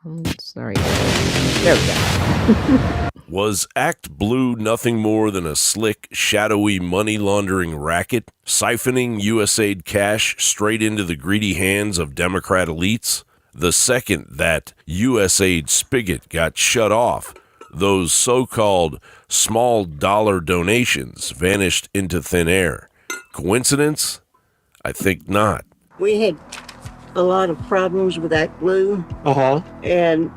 I'm sorry. There we go. Was Act Blue nothing more than a slick, shadowy money laundering racket, siphoning USAID cash straight into the greedy hands of Democrat elites? The second that USAID spigot got shut off, those so-called small dollar donations vanished into thin air. Coincidence? I think not. We had a lot of problems with Act Blue. And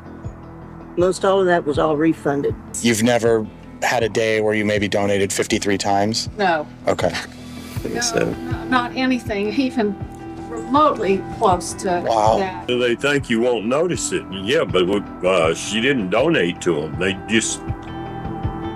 most all of that was all refunded. You've never had a day where you maybe donated 53 times? No. Okay. No, not anything even remotely close to that. They think you won't notice it. Yeah, but she didn't donate to them. They just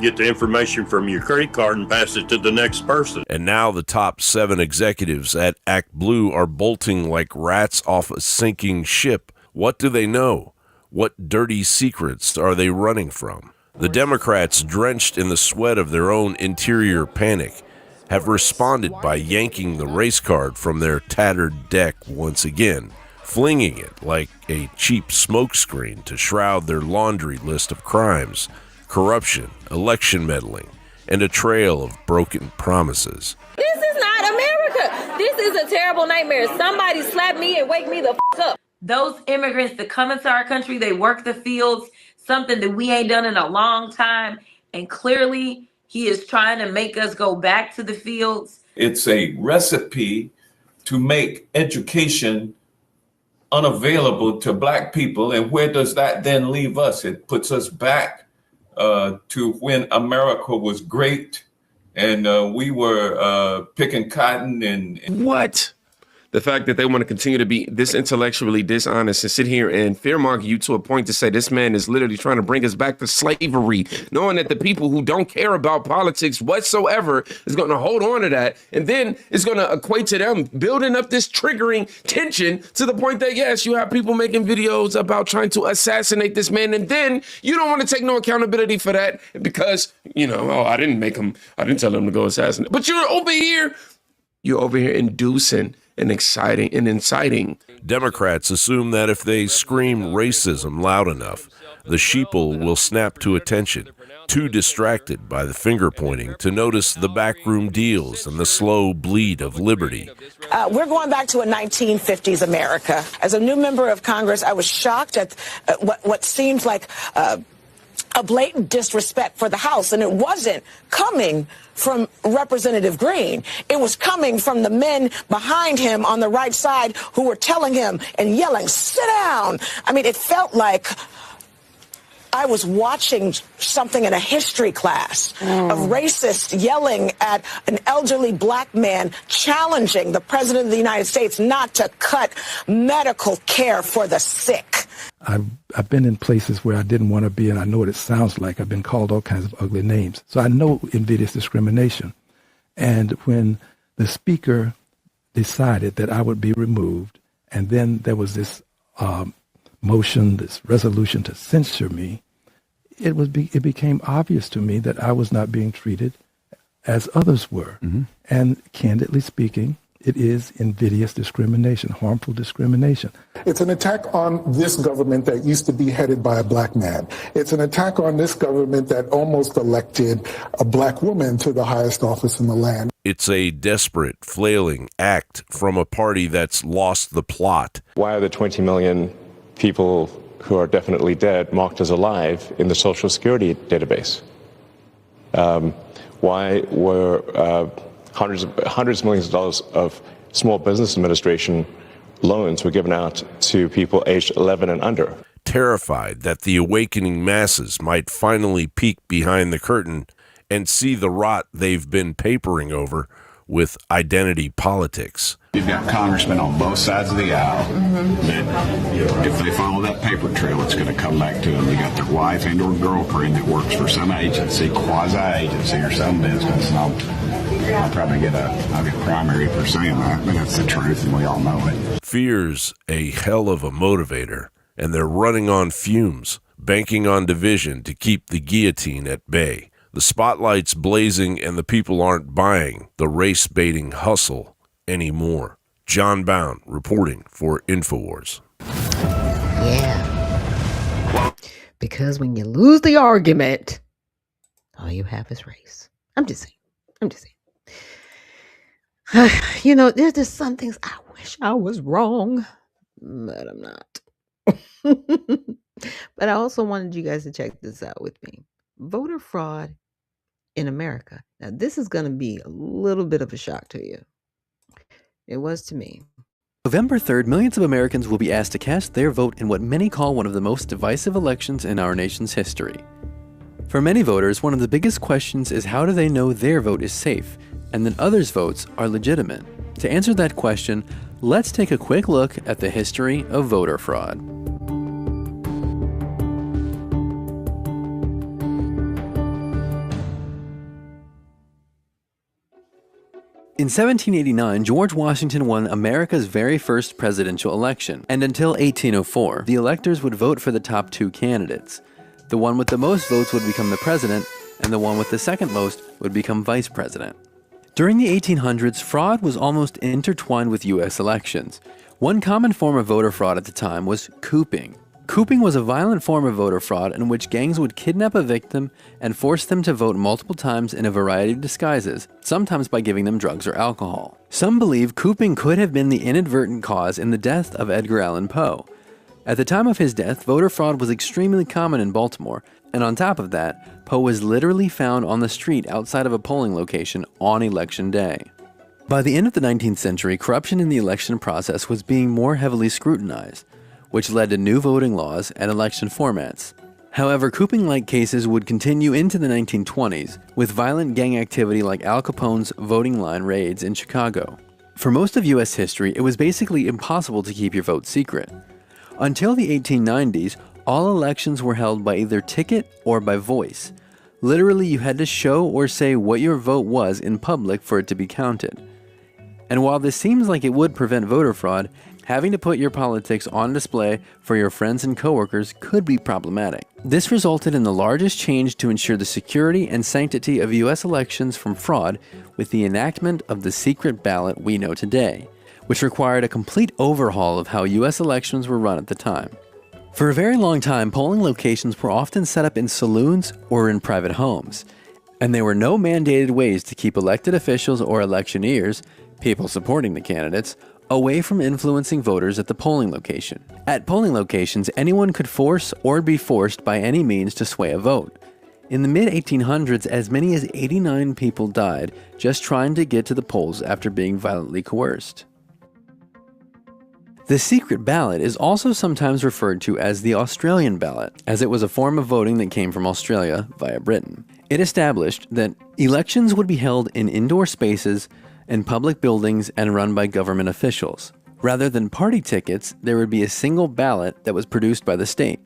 get the information from your credit card and pass it to the next person. And now the top 7 executives at Act Blue are bolting like rats off a sinking ship. What do they know? What dirty secrets are they running from? The Democrats, drenched in the sweat of their own interior panic, have responded by yanking the race card from their tattered deck once again, flinging it like a cheap smokescreen to shroud their laundry list of crimes, corruption, election meddling, and a trail of broken promises. This is not America. This is a terrible nightmare. Somebody slap me and wake me the f*** up. Those immigrants that come into our country, they work the fields, something that we ain't done in a long time. And clearly, he is trying to make us go back to the fields. It's a recipe to make education unavailable to Black people. And where does that then leave us? It puts us back to when America was great and we were picking cotton and... What? The fact that they want to continue to be this intellectually dishonest and sit here and fearmonger you to a point to say this man is literally trying to bring us back to slavery, knowing that the people who don't care about politics whatsoever is going to hold on to that. And then it's going to equate to them building up this triggering tension to the point that, yes, you have people making videos about trying to assassinate this man. And then you don't want to take no accountability for that because, you know, oh, I didn't tell him to go assassinate. But you're over here inducing and inciting. Democrats assume that if they scream racism loud enough, the sheeple will snap to attention, too distracted by the finger pointing to notice the backroom deals and the slow bleed of liberty. We're going back to a 1950s America. As a new member of Congress, I was shocked at what seemed like a blatant disrespect for the House, and it wasn't coming from Representative Green. It was coming from the men behind him on the right side who were telling him and yelling, "Sit down." I mean, it felt like I was watching something in a history class of racists yelling at an elderly black man challenging the president of the United States not to cut medical care for the sick. I've been in places where I didn't want to be, and I know what it sounds like. I've been called all kinds of ugly names. So I know invidious discrimination. And when the speaker decided that I would be removed, and then there was this motion, this resolution to censure me, it became obvious to me that I was not being treated as others were. And candidly speaking, it is invidious discrimination, harmful discrimination. It's an attack on this government that used to be headed by a black man. It's an attack on this government that almost elected a black woman to the highest office in the land. It's a desperate, flailing act from a party that's lost the plot. Why are the 20 million people who are definitely dead marked as alive in the Social Security database? Why were hundreds of millions of dollars of Small Business Administration loans were given out to people aged 11 and under? Terrified that the awakening masses might finally peek behind the curtain and see the rot they've been papering over with identity politics. You've got congressmen on both sides of the aisle that if they follow that paper trail, it's going to come back to them. They got their wife and or girlfriend that works for some agency, quasi-agency or some business. And I'll probably get primary for saying that, but that's the truth and we all know it. Fear's a hell of a motivator, and they're running on fumes, banking on division to keep the guillotine at bay. The spotlight's blazing and the people aren't buying the race-baiting hustle anymore. John Bound reporting for InfoWars. Yeah. Because when you lose the argument, all you have is race. I'm just saying. You know, there's just some things I wish I was wrong, but I'm not. But I also wanted you guys to check this out with me. Voter fraud in America. Now, this is going to be a little bit of a shock to you. It was to me. November 3rd, millions of Americans will be asked to cast their vote in what many call one of the most divisive elections in our nation's history. For many voters, one of the biggest questions is how do they know their vote is safe and that others' votes are legitimate? To answer that question, let's take a quick look at the history of voter fraud. In 1789, George Washington won America's very first presidential election, and until 1804, the electors would vote for the top two candidates. The one with the most votes would become the president, and the one with the second most would become vice president. During the 1800s, fraud was almost intertwined with U.S. elections. One common form of voter fraud at the time was cooping. Cooping was a violent form of voter fraud in which gangs would kidnap a victim and force them to vote multiple times in a variety of disguises, sometimes by giving them drugs or alcohol. Some believe cooping could have been the inadvertent cause in the death of Edgar Allan Poe. At the time of his death, voter fraud was extremely common in Baltimore, and on top of that, Poe was literally found on the street outside of a polling location on Election Day. By the end of the 19th century, corruption in the election process was being more heavily scrutinized, which led to new voting laws and election formats. However, cooping-like cases would continue into the 1920s, with violent gang activity like Al Capone's voting line raids in Chicago. For most of U.S. history, it was basically impossible to keep your vote secret. Until the 1890s, all elections were held by either ticket or by voice. Literally, you had to show or say what your vote was in public for it to be counted. And while this seems like it would prevent voter fraud, having to put your politics on display for your friends and coworkers could be problematic. This resulted in the largest change to ensure the security and sanctity of U.S. elections from fraud with the enactment of the secret ballot we know today, which required a complete overhaul of how U.S. elections were run at the time. For a very long time, polling locations were often set up in saloons or in private homes, and there were no mandated ways to keep elected officials or electioneers, people supporting the candidates, away from influencing voters at the polling location. At polling locations, anyone could force or be forced by any means to sway a vote. In the mid-1800s, as many as 89 people died just trying to get to the polls after being violently coerced. The secret ballot is also sometimes referred to as the Australian ballot, as it was a form of voting that came from Australia via Britain. It established that elections would be held in indoor spaces, in public buildings, and run by government officials. Rather than party tickets, there would be a single ballot that was produced by the state.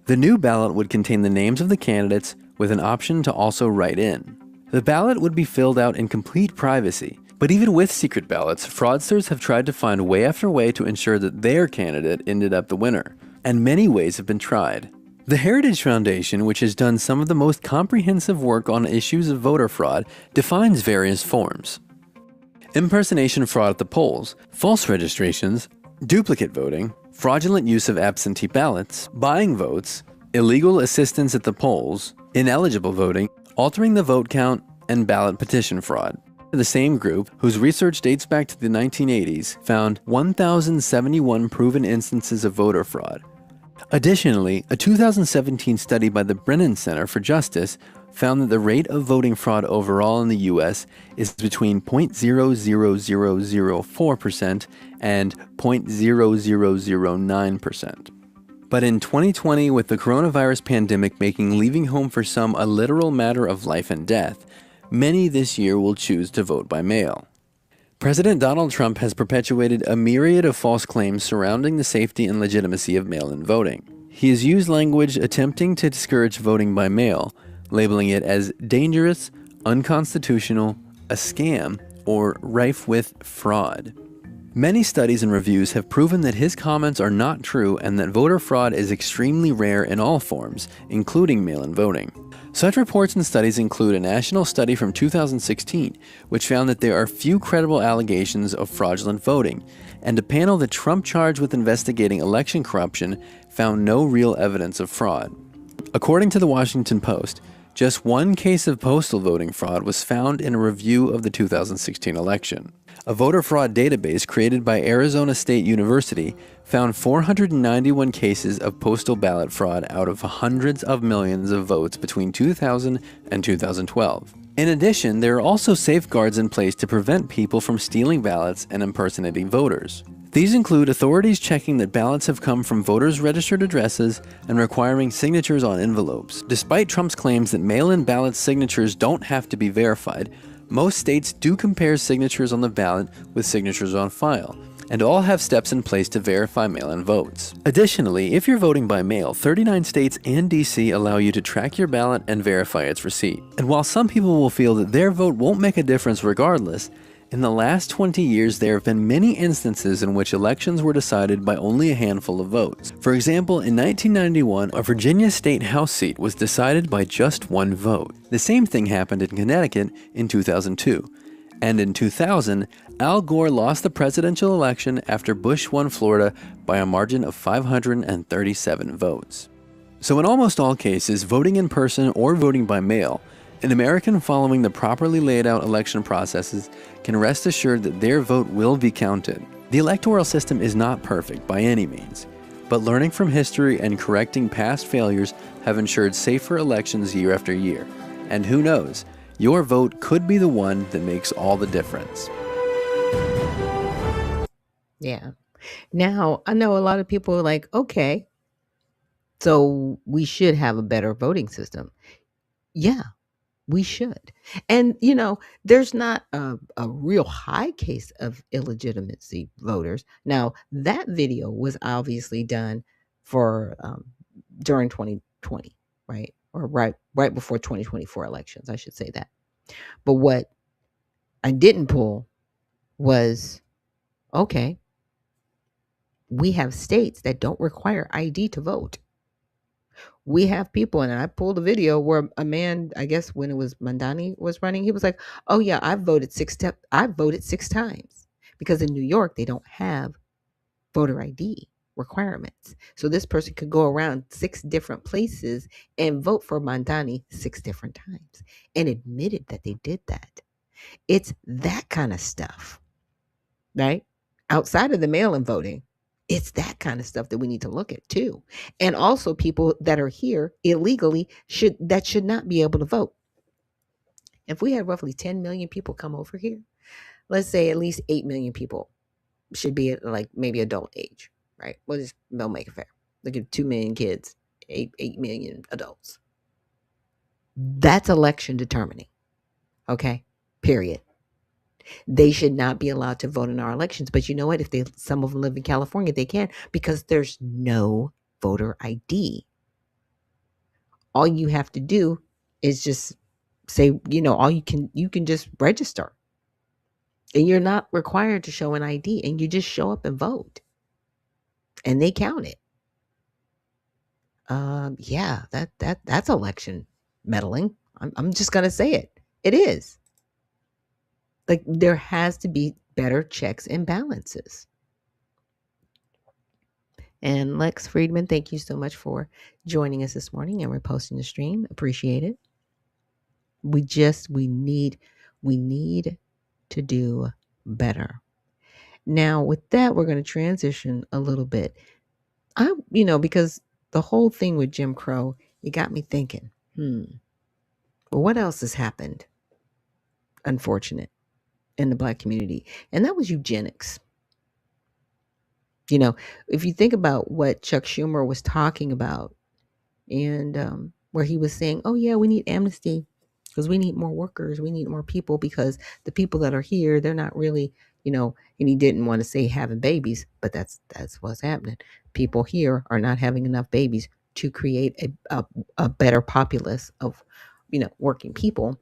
The new ballot would contain the names of the candidates with an option to also write in. The ballot would be filled out in complete privacy, but even with secret ballots, fraudsters have tried to find way after way to ensure that their candidate ended up the winner, and many ways have been tried. The Heritage Foundation, which has done some of the most comprehensive work on issues of voter fraud, defines various forms: impersonation fraud at the polls, false registrations, duplicate voting, fraudulent use of absentee ballots, buying votes, illegal assistance at the polls, ineligible voting, altering the vote count, and ballot petition fraud. The same group, whose research dates back to the 1980s, found 1,071 proven instances of voter fraud. Additionally, a 2017 study by the Brennan Center for Justice found that the rate of voting fraud overall in the U.S. is between 0.00004% and 0.0009%. But in 2020, with the coronavirus pandemic making leaving home for some a literal matter of life and death, many this year will choose to vote by mail. President Donald Trump has perpetuated a myriad of false claims surrounding the safety and legitimacy of mail-in voting. He has used language attempting to discourage voting by mail, labeling it as dangerous, unconstitutional, a scam, or rife with fraud. Many studies and reviews have proven that his comments are not true and that voter fraud is extremely rare in all forms, including mail-in voting. Such reports and studies include a national study from 2016, which found that there are few credible allegations of fraudulent voting, and a panel that Trump charged with investigating election corruption found no real evidence of fraud. According to the Washington Post, just one case of postal voting fraud was found in a review of the 2016 election. A voter fraud database created by Arizona State University found 491 cases of postal ballot fraud out of hundreds of millions of votes between 2000 and 2012. In addition, there are also safeguards in place to prevent people from stealing ballots and impersonating voters. These include authorities checking that ballots have come from voters' registered addresses and requiring signatures on envelopes. Despite Trump's claims that mail-in ballot signatures don't have to be verified, most states do compare signatures on the ballot with signatures on file, and all have steps in place to verify mail-in votes. Additionally, if you're voting by mail, 39 states and DC allow you to track your ballot and verify its receipt. And while some people will feel that their vote won't make a difference regardless, in the last 20 years there have been many instances in which elections were decided by only a handful of votes. For example, in 1991, a Virginia state House seat was decided by just one vote. The same thing happened in Connecticut in 2002. And in 2000, Al Gore lost the presidential election after Bush won Florida by a margin of 537 votes. So in almost all cases, voting in person or voting by mail, an American following the properly laid out election processes can rest assured that their vote will be counted. The electoral system is not perfect by any means, but learning from history and correcting past failures have ensured safer elections year after year. And who knows, your vote could be the one that makes all the difference. Yeah. Now, I know a lot of people are like, okay, so we should have a better voting system. Yeah, we should. And, there's not a real high case of illegitimacy voters. Now, that video was obviously done for during 2020, right? Or right before 2024 elections, I should say that. But what I didn't pull was, okay, we have states that don't require ID to vote. We have people, and I pulled a video where a man, I guess when it was Mandani was running, he was like, "Oh yeah, I voted 6 times," because in New York they don't have voter ID requirements. So this person could go around 6 different places and vote for Mandani 6 different times, and admitted that they did that. It's that kind of stuff, right? Outside of the mail-in voting. It's that kind of stuff that we need to look at too. And also people that are here illegally should not be able to vote. If we had roughly 10 million people come over here, let's say at least 8 million people should be at like maybe adult age, right? They'll make it fair. Look at 2 million kids, 8 million adults. That's election determining. Okay? Period. They should not be allowed to vote in our elections. But you know what? If some of them live in California, they can, because there's no voter ID. All you have to do is just say, you can just register. And you're not required to show an ID, and you just show up and vote. And they count it. Yeah, that's election meddling. I'm just gonna say it. It is. Like, there has to be better checks and balances. And Lex Friedman, thank you so much for joining us this morning and reposting the stream. Appreciate it. We need to do better. Now, with that, we're going to transition a little bit. Because the whole thing with Jim Crow, it got me thinking, well, what else has happened? Unfortunate in the Black community. And that was eugenics. If you think about what Chuck Schumer was talking about, and where he was saying, oh yeah, we need amnesty because we need more workers, we need more people, because the people that are here, they're not really, and he didn't want to say having babies, but that's what's happening. People here are not having enough babies to create a better populace of, working people.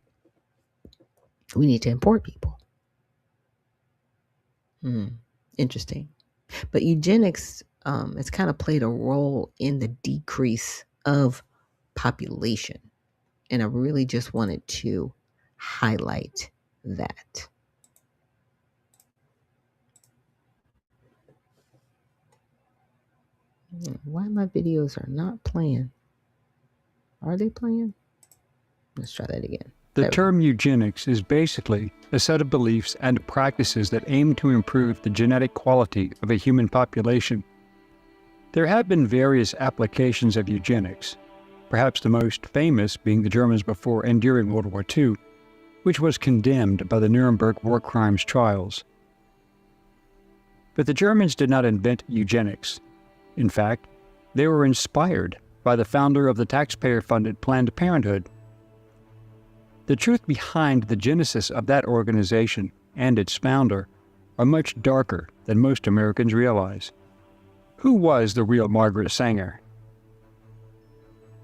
We need to import people. Interesting. But eugenics, it's kind of played a role in the decrease of population. And I really just wanted to highlight that. Why my videos are not playing? Are they playing? Let's try that again. The term eugenics is basically a set of beliefs and practices that aim to improve the genetic quality of a human population. There have been various applications of eugenics, perhaps the most famous being the Germans before and during World War II, which was condemned by the Nuremberg war crimes trials. But the Germans did not invent eugenics. In fact, they were inspired by the founder of the taxpayer-funded Planned Parenthood. The truth behind the genesis of that organization and its founder are much darker than most Americans realize. Who was the real Margaret Sanger?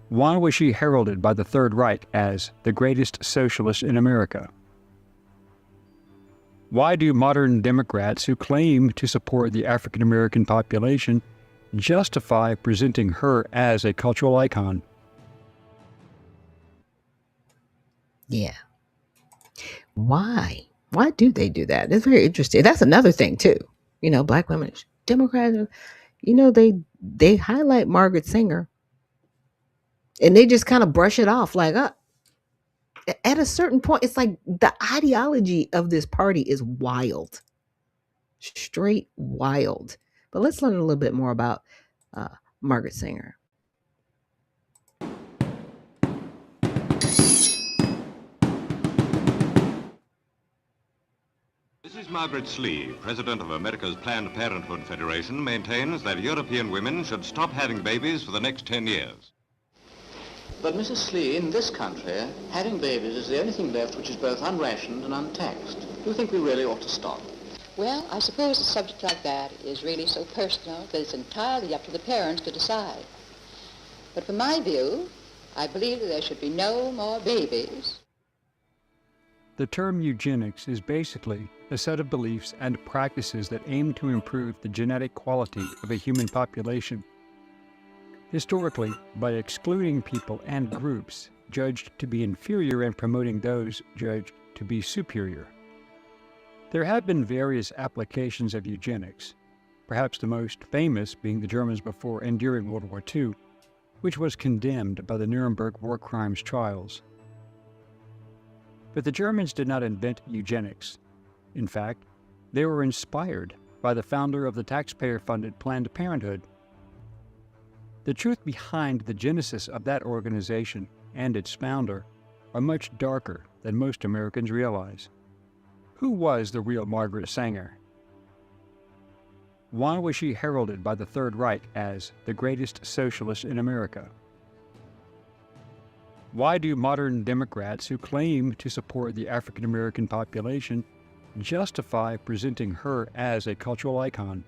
Why was she heralded by the Third Reich as the greatest socialist in America? Why do modern Democrats who claim to support the African American population justify presenting her as a cultural icon? Yeah. Why? Why do they do that? It's very interesting. That's another thing too. Black women, Democrats, they highlight Margaret Sanger and they just kind of brush it off like, at a certain point, it's like the ideology of this party is wild, straight wild. But let's learn a little bit more about Margaret Sanger. Mrs. Margaret Slee, president of America's Planned Parenthood Federation, maintains that European women should stop having babies for the next 10 years. But Mrs. Slee, in this country, having babies is the only thing left which is both unrationed and untaxed. Do you think we really ought to stop? Well, I suppose a subject like that is really so personal that it's entirely up to the parents to decide. But from my view, I believe that there should be no more babies. The term eugenics is basically a set of beliefs and practices that aim to improve the genetic quality of a human population. Historically, by excluding people and groups judged to be inferior and promoting those judged to be superior. There have been various applications of eugenics, perhaps the most famous being the Germans before and during World War II, which was condemned by the Nuremberg war crimes trials. But the Germans did not invent eugenics. In fact, they were inspired by the founder of the taxpayer-funded Planned Parenthood. The truth behind the genesis of that organization and its founder are much darker than most Americans realize. Who was the real Margaret Sanger? Why was she heralded by the Third Reich as the greatest socialist in America? Why do modern Democrats who claim to support the African American population justify presenting her as a cultural icon?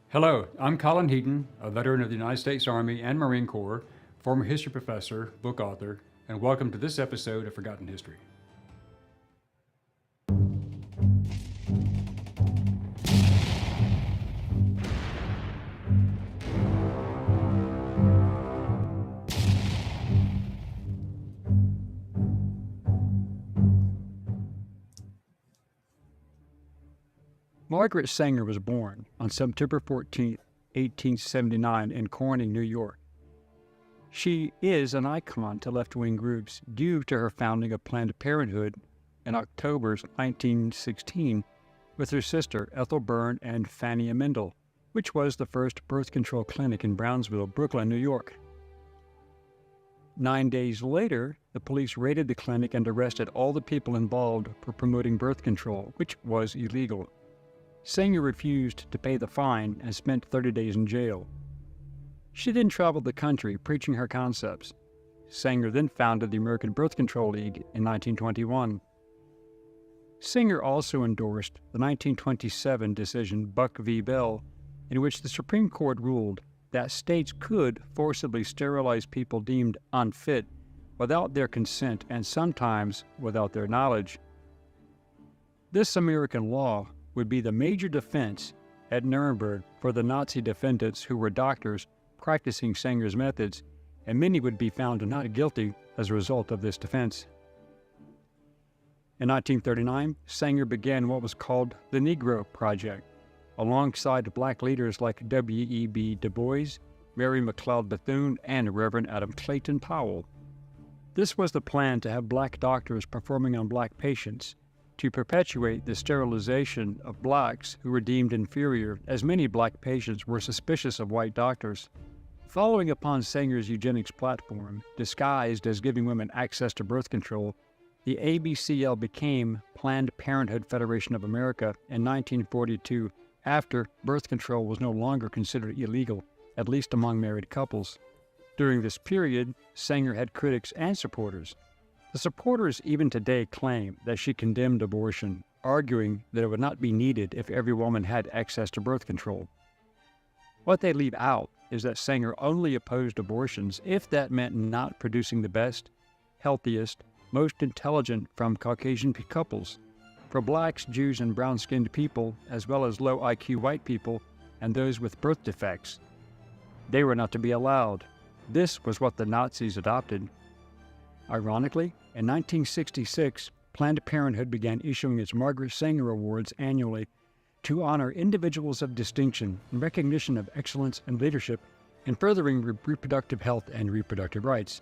Hello, I'm Colin Heaton, a veteran of the United States Army and Marine Corps, former history professor, book author, and welcome to this episode of Forgotten History. Margaret Sanger was born on September 14, 1879 in Corning, New York. She is an icon to left-wing groups due to her founding of Planned Parenthood in October 1916 with her sister Ethel Byrne and Fanny Amendel, which was the first birth control clinic in Brownsville, Brooklyn, New York. 9 days later, the police raided the clinic and arrested all the people involved for promoting birth control, which was illegal. Sanger refused to pay the fine and spent 30 days in jail. She then traveled the country preaching her concepts. Sanger then founded the American Birth Control League in 1921. Sanger also endorsed the 1927 decision Buck v. Bell, in which the Supreme Court ruled that states could forcibly sterilize people deemed unfit without their consent and sometimes without their knowledge. This American law would be the major defense at Nuremberg for the Nazi defendants who were doctors practicing Sanger's methods, and many would be found not guilty as a result of this defense. In 1939, Sanger began what was called the Negro Project, alongside black leaders like W.E.B. Du Bois, Mary McLeod Bethune, and Reverend Adam Clayton Powell. This was the plan to have black doctors performing on black patients, to perpetuate the sterilization of blacks who were deemed inferior, as many black patients were suspicious of white doctors. Following upon Sanger's eugenics platform, disguised as giving women access to birth control, the ABCL became Planned Parenthood Federation of America in 1942, after birth control was no longer considered illegal, at least among married couples. During this period, Sanger had critics and supporters. The supporters even today claim that she condemned abortion, arguing that it would not be needed if every woman had access to birth control. What they leave out is that Sanger only opposed abortions if that meant not producing the best, healthiest, most intelligent from Caucasian couples. For blacks, Jews, and brown-skinned people, as well as low IQ white people and those with birth defects, they were not to be allowed. This was what the Nazis adopted. Ironically, in 1966, Planned Parenthood began issuing its Margaret Sanger Awards annually to honor individuals of distinction in recognition of excellence and leadership in furthering reproductive health and reproductive rights.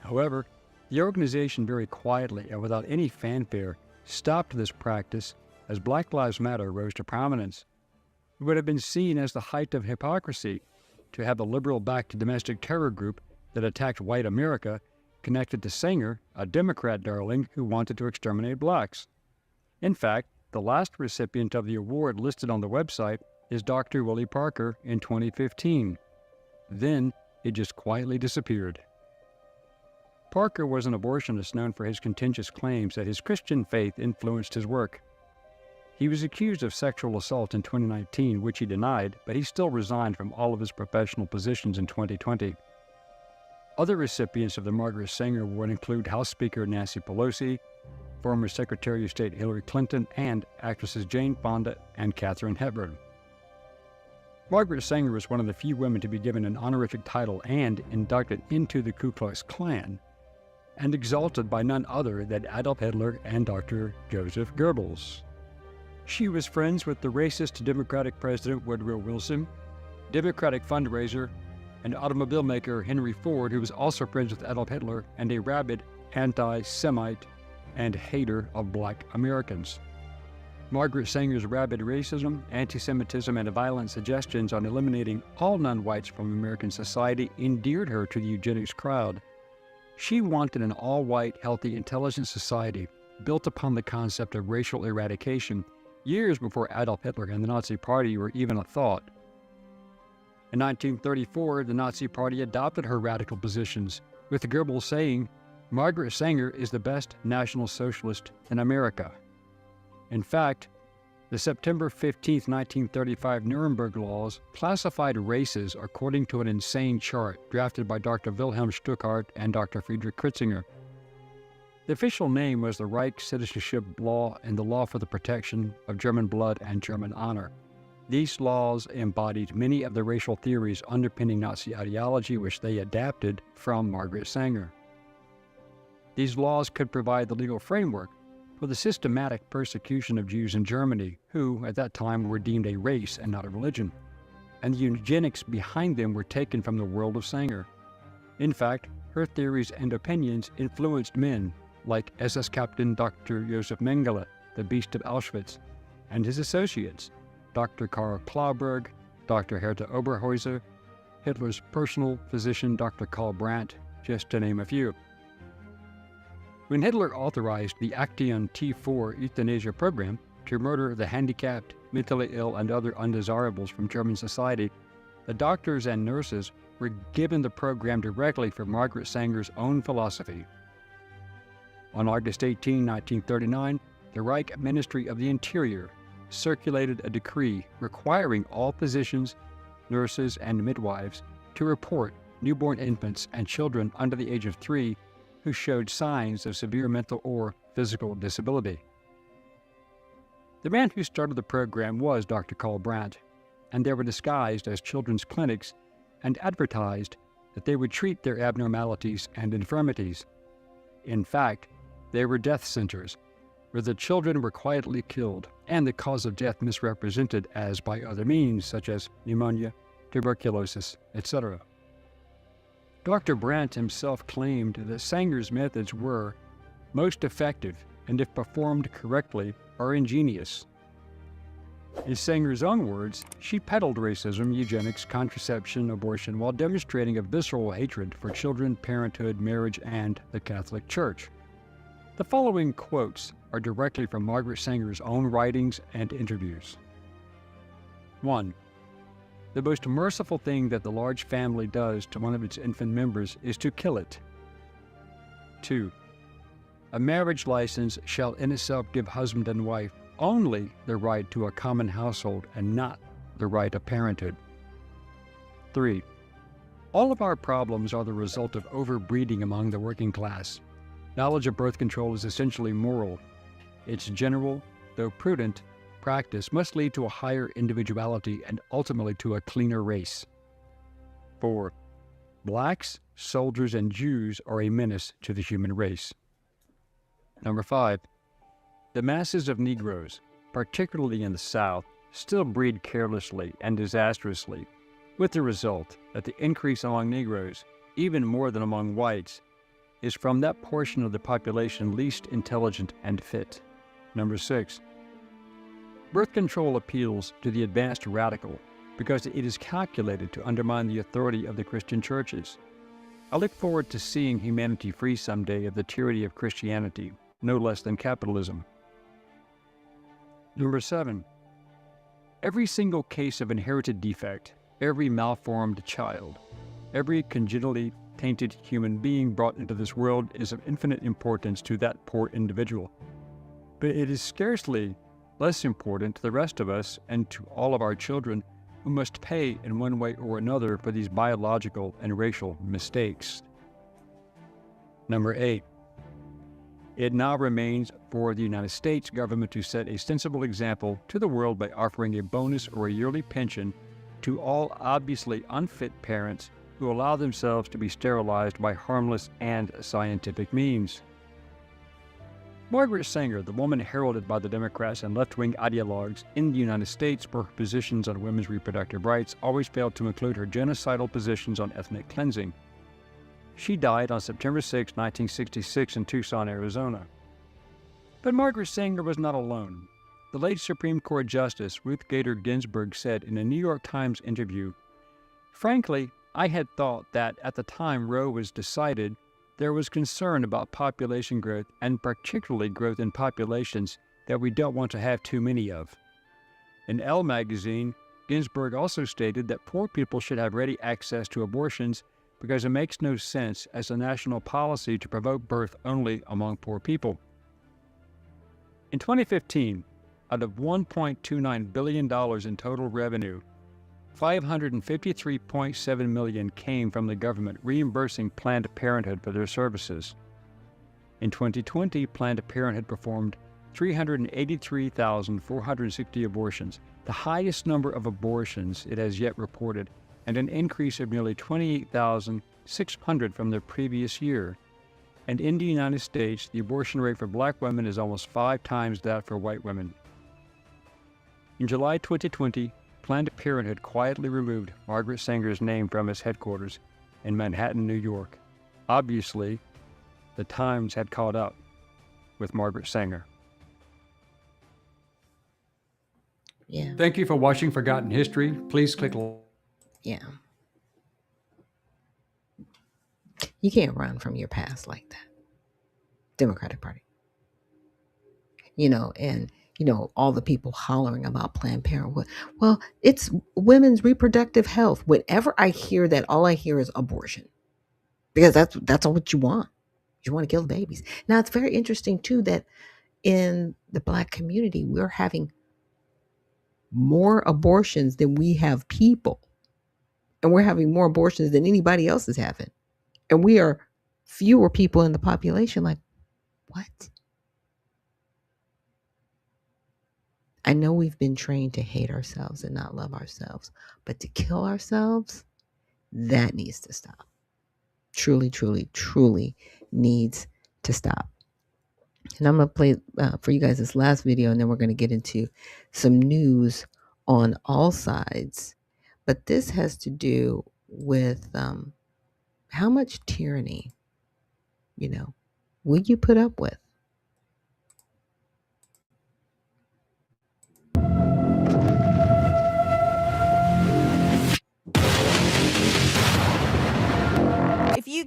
However, the organization very quietly and without any fanfare stopped this practice as Black Lives Matter rose to prominence. It would have been seen as the height of hypocrisy to have a liberal-backed domestic terror group that attacked white America connected to Sanger, a Democrat darling who wanted to exterminate blacks. In fact, the last recipient of the award listed on the website is Dr. Willie Parker in 2015. Then, it just quietly disappeared. Parker was an abortionist known for his contentious claims that his Christian faith influenced his work. He was accused of sexual assault in 2019, which he denied, but he still resigned from all of his professional positions in 2020. Other recipients of the Margaret Sanger Award include House Speaker Nancy Pelosi, former Secretary of State Hillary Clinton, and actresses Jane Fonda and Katharine Hepburn. Margaret Sanger was one of the few women to be given an honorific title and inducted into the Ku Klux Klan, and exalted by none other than Adolf Hitler and Dr. Joseph Goebbels. She was friends with the racist Democratic President Woodrow Wilson, Democratic fundraiser, and automobile maker Henry Ford, who was also friends with Adolf Hitler and a rabid anti-Semite and hater of black Americans. Margaret Sanger's rabid racism, anti-Semitism, and violent suggestions on eliminating all non-whites from American society endeared her to the eugenics crowd. She wanted an all-white, healthy, intelligent society built upon the concept of racial eradication, years before Adolf Hitler and the Nazi Party were even a thought. In 1934, the Nazi Party adopted her radical positions, with Goebbels saying, "Margaret Sanger is the best National Socialist in America." In fact, the September 15, 1935 Nuremberg laws classified races according to an insane chart drafted by Dr. Wilhelm Stuckart and Dr. Friedrich Kritzinger. The official name was the Reich Citizenship Law and the Law for the Protection of German Blood and German Honor. These laws embodied many of the racial theories underpinning Nazi ideology, which they adapted from Margaret Sanger. These laws could provide the legal framework for the systematic persecution of Jews in Germany, who, at that time, were deemed a race and not a religion, and the eugenics behind them were taken from the world of Sanger. In fact, her theories and opinions influenced men like SS Captain Dr. Josef Mengele, the Beast of Auschwitz, and his associates, Dr. Karl Klauberg, Dr. Hertha Oberhäuser, Hitler's personal physician Dr. Karl Brandt, just to name a few. When Hitler authorized the Action T4 euthanasia program to murder the handicapped, mentally ill, and other undesirables from German society, the doctors and nurses were given the program directly from Margaret Sanger's own philosophy. On August 18, 1939, the Reich Ministry of the Interior circulated a decree requiring all physicians, nurses, and midwives to report newborn infants and children under the age of 3 who showed signs of severe mental or physical disability. The man who started the program was Dr. Karl Brandt, and they were disguised as children's clinics and advertised that they would treat their abnormalities and infirmities. In fact, they were death centers, where the children were quietly killed and the cause of death misrepresented as by other means, such as pneumonia, tuberculosis, etc. Dr. Brandt himself claimed that Sanger's methods were most effective and, if performed correctly, are ingenious. In Sanger's own words, she peddled racism, eugenics, contraception, abortion, while demonstrating a visceral hatred for children, parenthood, marriage, and the Catholic Church. The following quotes are directly from Margaret Sanger's own writings and interviews. 1. The most merciful thing that the large family does to one of its infant members is to kill it. 2. A marriage license shall in itself give husband and wife only the right to a common household and not the right of parenthood. 3. All of our problems are the result of overbreeding among the working class. Knowledge of birth control is essentially moral. Its general, though prudent, practice must lead to a higher individuality and ultimately to a cleaner race. 4. Blacks, soldiers, and Jews are a menace to the human race. 5. The masses of Negroes, particularly in the South, still breed carelessly and disastrously, with the result that the increase among Negroes, even more than among whites, is from that portion of the population least intelligent and fit. 6. Birth control appeals to the advanced radical because it is calculated to undermine the authority of the Christian churches. I look forward to seeing humanity free someday of the tyranny of Christianity, no less than capitalism. 7. Every single case of inherited defect, every malformed child, every congenitally tainted human being brought into this world is of infinite importance to that poor individual. But it is scarcely less important to the rest of us and to all of our children who must pay in one way or another for these biological and racial mistakes. 8. It now remains for the United States government to set a sensible example to the world by offering a bonus or a yearly pension to all obviously unfit parents who allow themselves to be sterilized by harmless and scientific means. Margaret Sanger, the woman heralded by the Democrats and left-wing ideologues in the United States for her positions on women's reproductive rights, always failed to include her genocidal positions on ethnic cleansing. She died on September 6, 1966 in Tucson, Arizona. But Margaret Sanger was not alone. The late Supreme Court Justice Ruth Bader Ginsburg said in a New York Times interview, "Frankly, I had thought that at the time Roe was decided, there was concern about population growth and particularly growth in populations that we don't want to have too many of. In Elle magazine, Ginsburg also stated that poor people should have ready access to abortions because it makes no sense as a national policy to promote birth only among poor people. In 2015, out of $1.29 billion in total revenue, $553.7 million came from the government reimbursing Planned Parenthood for their services. In 2020, Planned Parenthood performed 383,460 abortions, the highest number of abortions it has yet reported, and an increase of nearly 28,600 from the previous year. And in the United States, the abortion rate for black women is almost 5 times that for white women. In July 2020, Planned Parenthood quietly removed Margaret Sanger's name from its headquarters in Manhattan, New York. Obviously, the times had caught up with Margaret Sanger. Yeah. Thank you for watching Forgotten History. Please click. Yeah. You can't run from your past like that. Democratic Party. And all the people hollering about Planned Parenthood. Well, it's women's reproductive health. Whenever I hear that, all I hear is abortion. Because that's all what you want. You want to kill the babies. Now, it's very interesting, too, that in the Black community, we're having more abortions than we have people. And we're having more abortions than anybody else is having. And we are fewer people in the population. Like, what? I know we've been trained to hate ourselves and not love ourselves, but to kill ourselves, that needs to stop. Truly, truly, truly needs to stop. And I'm going to play for you guys this last video, and then we're going to get into some news on all sides. But this has to do with how much tyranny, will you put up with?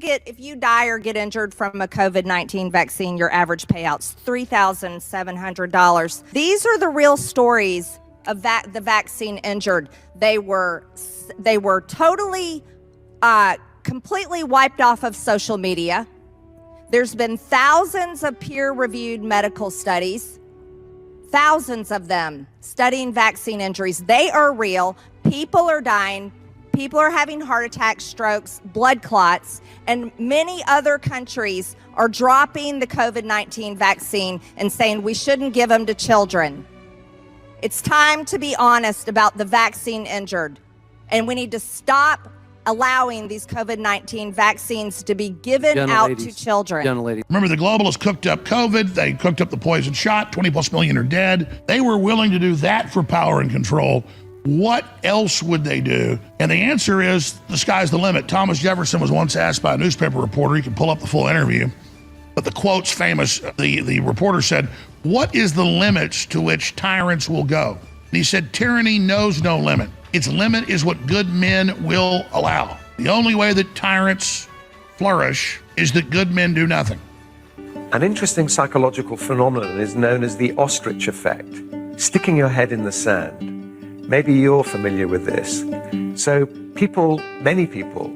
If you die or get injured from a COVID-19 vaccine, your average payout's $3,700. These are the real stories of the vaccine injured. They were totally, completely wiped off of social media. There's been thousands of peer-reviewed medical studies, thousands of them studying vaccine injuries. They are real. People are dying. People are having heart attacks, strokes, blood clots, and many other countries are dropping the COVID-19 vaccine and saying we shouldn't give them to children. It's time to be honest about the vaccine injured, and we need to stop allowing these COVID-19 vaccines to be given out to children. Remember, the globalists cooked up COVID. They cooked up the poison shot. 20 plus million are dead. They were willing to do that for power and control. What else would they do? And the answer is the sky's the limit. Thomas Jefferson was once asked by a newspaper reporter, you can pull up the full interview, but the quote's famous. The reporter said, what is the limits to which tyrants will go? And he said, tyranny knows no limit. Its limit is what good men will allow. The only way that tyrants flourish is that good men do nothing. An interesting psychological phenomenon is known as the ostrich effect, sticking your head in the sand. Maybe you're familiar with this. So many people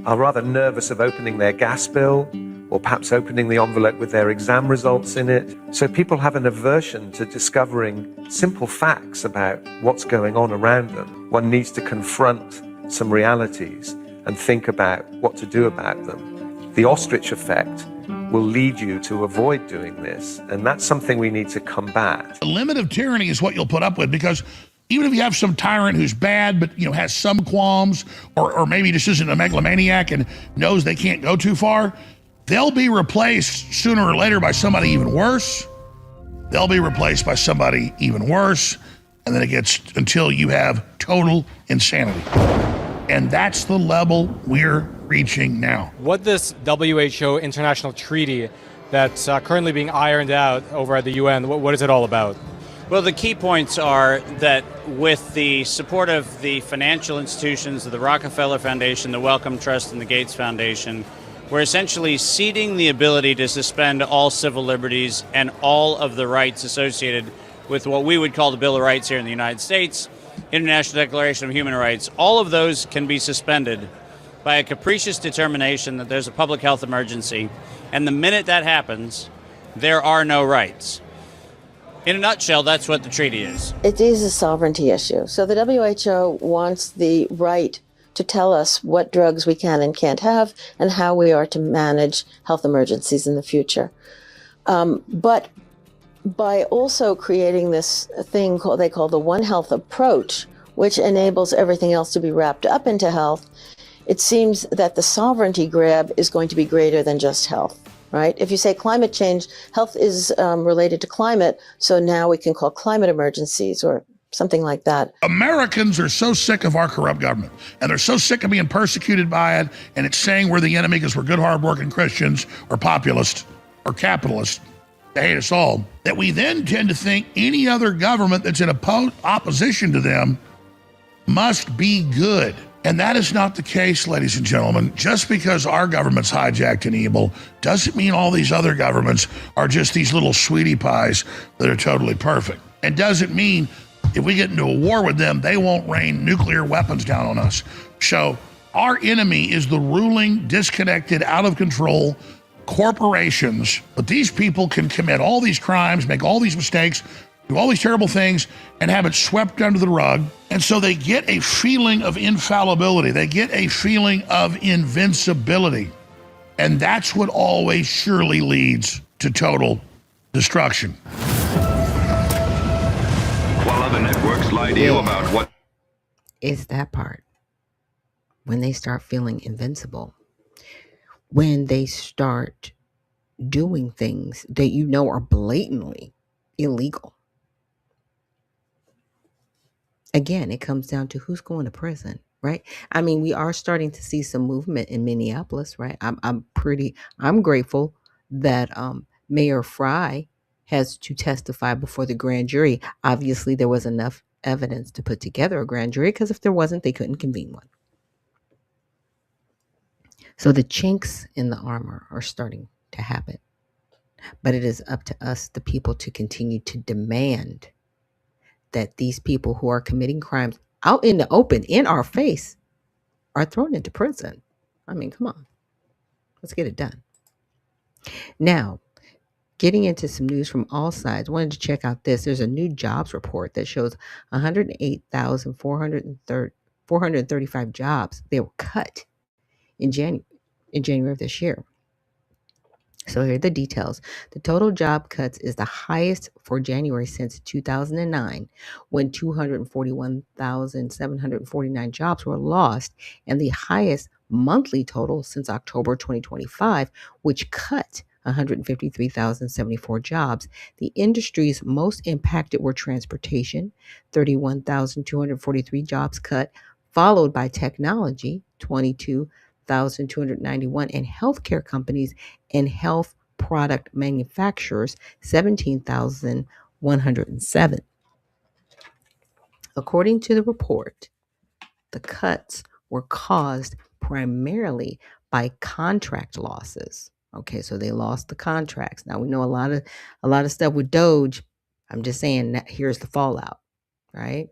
are rather nervous of opening their gas bill or perhaps opening the envelope with their exam results in it. So people have an aversion to discovering simple facts about what's going on around them. One needs to confront some realities and think about what to do about them. The ostrich effect will lead you to avoid doing this, and that's something we need to combat. The limit of tyranny is what you'll put up with, because even if you have some tyrant who's bad, but has some qualms, or maybe just isn't a megalomaniac and knows they can't go too far, they'll be replaced sooner or later by somebody even worse. They'll be replaced by somebody even worse, and then it gets until you have total insanity. And that's the level we're reaching now. What this WHO international treaty that's currently being ironed out over at the UN, what is it all about? Well, the key points are that with the support of the financial institutions of the Rockefeller Foundation, the Wellcome Trust, and the Gates Foundation, we're essentially ceding the ability to suspend all civil liberties and all of the rights associated with what we would call the Bill of Rights here in the United States, International Declaration of Human Rights. All of those can be suspended by a capricious determination that there's a public health emergency. And the minute that happens, there are no rights. In a nutshell, that's what the treaty is. It is a sovereignty issue. So the WHO wants the right to tell us what drugs we can and can't have and how we are to manage health emergencies in the future. But by also creating this thing they call the One Health approach, which enables everything else to be wrapped up into health, it seems that the sovereignty grab is going to be greater than just health, right? If you say climate change, health is related to climate, so now we can call climate emergencies or something like that. Americans are so sick of our corrupt government, and they're so sick of being persecuted by it, and it's saying we're the enemy because we're good, hardworking Christians or populists or capitalists. They hate us all, that we then tend to think any other government that's in opposition to them must be good. And that is not the case, ladies and gentlemen. Just because our government's hijacked and evil doesn't mean all these other governments are just these little sweetie pies that are totally perfect. And doesn't mean if we get into a war with them, they won't rain nuclear weapons down on us. So our enemy is the ruling, disconnected, out of control corporations. But these people can commit all these crimes, make all these mistakes, do all these terrible things, and have it swept under the rug. And so they get a feeling of infallibility. They get a feeling of invincibility. And that's what always surely leads to total destruction. While other networks lie to you about what... It's that part. When they start feeling invincible. When they start doing things that you know are blatantly illegal. Again, it comes down to who's going to prison, right? I mean, we are starting to see some movement in Minneapolis, right? I'm grateful that Mayor Fry has to testify before the grand jury. Obviously, there was enough evidence to put together a grand jury, because if there wasn't, they couldn't convene one. So the chinks in the armor are starting to happen. But it is up to us, the people, to continue to demand that these people who are committing crimes out in the open, in our face, are thrown into prison. I mean, come on. Let's get it done. Now, getting into some news from all sides, wanted to check out this. There's a new jobs report that shows 108,435 jobs. They were cut in January of this year. So here are the details. The total job cuts is the highest for January since 2009, when 241,749 jobs were lost, and the highest monthly total since October 2025, which cut 153,074 jobs. The industries most impacted were transportation, 31,243 jobs cut, followed by technology, 22,291, and healthcare companies and health product manufacturers, 17,107. According to the report, the cuts were caused primarily by contract losses. Okay, so they lost the contracts. Now we know a lot of stuff with Doge. I'm just saying that here's the fallout, right?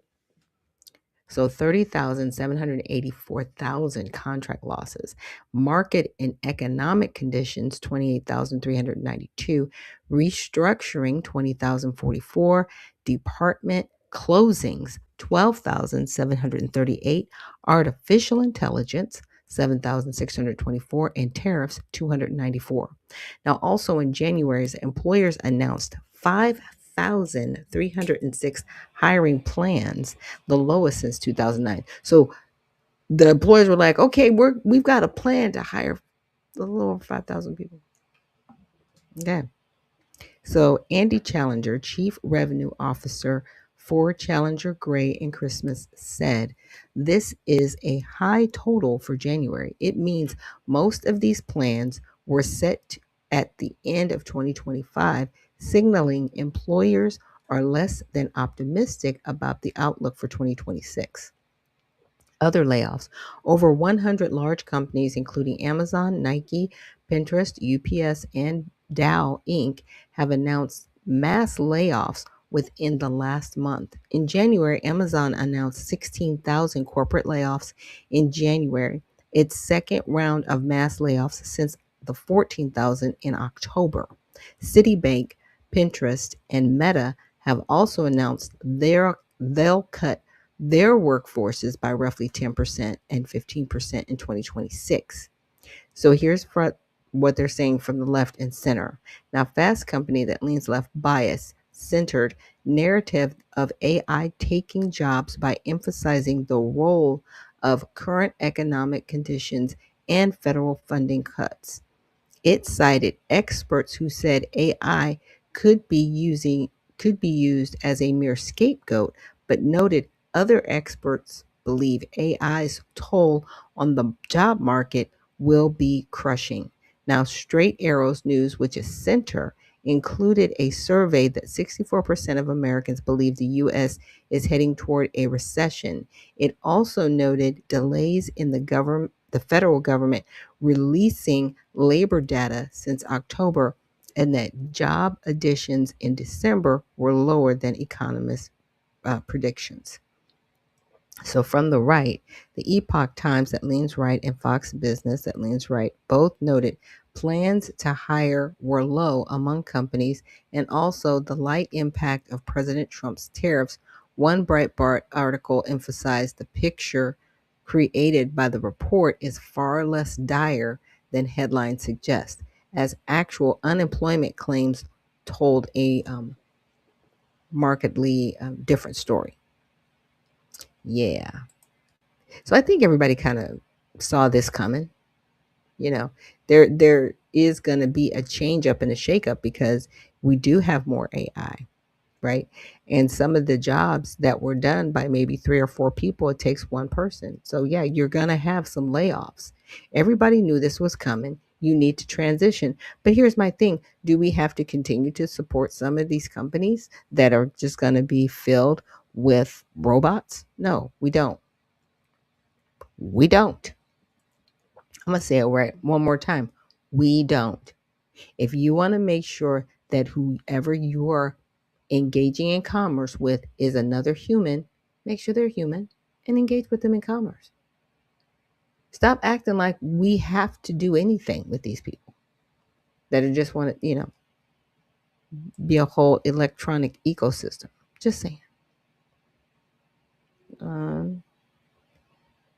So 30,784,000 contract losses. Market and economic conditions, 28,392. Restructuring, 20,044. Department closings, 12,738. Artificial intelligence, 7,624. And tariffs, 294. Now, also in January, employers announced 5,306 hiring plans, the lowest since 2009. So the employers were like, okay, we've got a plan to hire a little over 5,000 people. Okay. So Andy Challenger, Chief Revenue Officer for Challenger Gray and Christmas, said, this is a high total for January. It means most of these plans were set at the end of 2025, signaling employers are less than optimistic about the outlook for 2026. Other layoffs. Over 100 large companies, including Amazon, Nike, Pinterest, UPS, and Dow Inc., have announced mass layoffs within the last month. In January, Amazon announced 16,000 corporate layoffs in January, its second round of mass layoffs since the 14,000 in October. Citibank, Pinterest, and Meta have also announced they'll cut their workforces by roughly 10% and 15% in 2026. So here's what they're saying from the left and center. Now, Fast Company that leans left bias centered narrative of AI taking jobs by emphasizing the role of current economic conditions and federal funding cuts. It cited experts who said AI could be using could be used as a mere scapegoat, but noted other experts believe AI's toll on the job market will be crushing. Now, Straight Arrows News, which is center, included a survey that 64% of Americans believe the U.S. is heading toward a recession. It also noted delays in the federal government releasing labor data since October, and that job additions in December were lower than economists' predictions. So from the right, the Epoch Times that leans right and Fox Business that leans right both noted plans to hire were low among companies and also the light impact of President Trump's tariffs. One Breitbart article emphasized the picture created by the report is far less dire than headlines suggest, as actual unemployment claims told a markedly different story. Yeah. So I think everybody kind of saw this coming. You know, there is going to be a change up and a shake up because we do have more AI, right? And some of the jobs that were done by maybe 3 or 4 people, it takes one person. So yeah, you're going to have some layoffs. Everybody knew this was coming. You need to transition. But here's my thing. Do we have to continue to support some of these companies that are just going to be filled with robots? No, we don't. We don't. I'm going to say it right one more time. We don't. If you want to make sure that whoever you are engaging in commerce with is another human, make sure they're human and engage with them in commerce. Stop acting like we have to do anything with these people that are just want to, be a whole electronic ecosystem. Just saying.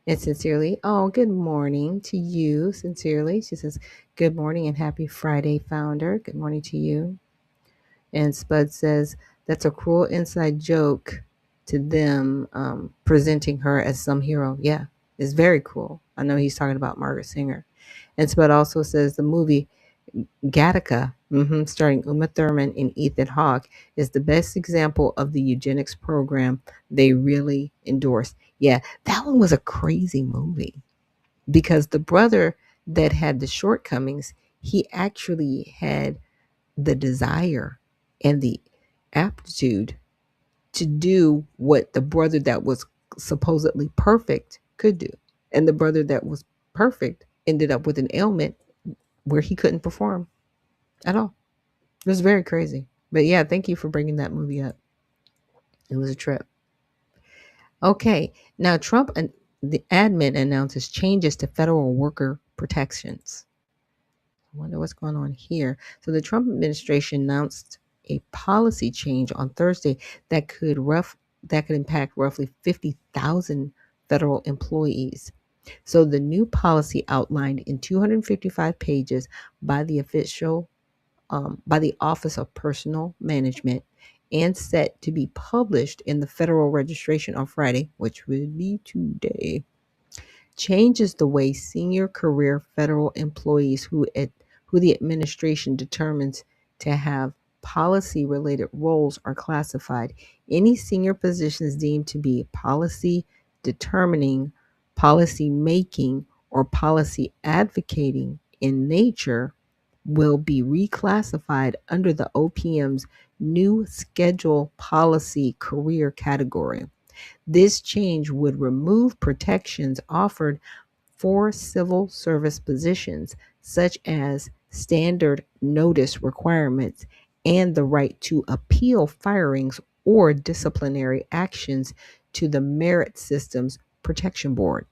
And sincerely, oh, good morning to you. Sincerely, she says, good morning and happy Friday, founder. Good morning to you. And Spud says, that's a cruel inside joke to them presenting her as some hero. Yeah, it's very cruel. I know he's talking about Margaret Singer. And Spud also says the movie Gattaca, starring Uma Thurman and Ethan Hawke, is the best example of the eugenics program they really endorsed. Yeah, that one was a crazy movie because the brother that had the shortcomings, he actually had the desire and the aptitude to do what the brother that was supposedly perfect could do. And the brother that was perfect ended up with an ailment where he couldn't perform at all. It was very crazy. But yeah, thank you for bringing that movie up. It was a trip. Okay, now Trump and the admin announces changes to federal worker protections. I wonder what's going on here. So the Trump administration announced a policy change on Thursday that could impact roughly 50,000 federal employees. So the new policy outlined in 255 pages by the Office of Personnel Management and set to be published in the Federal Registration on Friday, which would be today, changes the way senior career federal employees who the administration determines to have policy related roles are classified. Any senior positions deemed to be policy determining, policy making, or policy advocating in nature will be reclassified under the OPM's new schedule policy career category. This change would remove protections offered for civil service positions, such as standard notice requirements and the right to appeal firings or disciplinary actions to the Merit Systems Protection Board.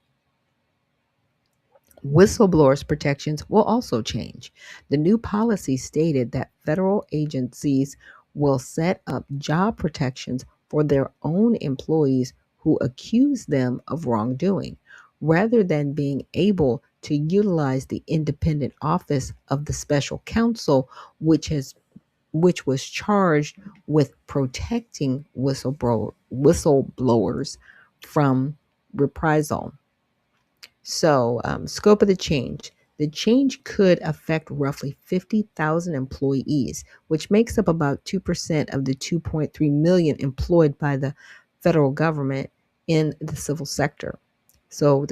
Whistleblowers' protections will also change. The new policy stated that federal agencies will set up job protections for their own employees who accuse them of wrongdoing, rather than being able to utilize the independent office of the special counsel, which was charged with protecting whistleblowers from reprisal. So, scope of the change. The change could affect roughly 50,000 employees, which makes up about 2% of the 2.3 million employed by the federal government in the civil sector. So,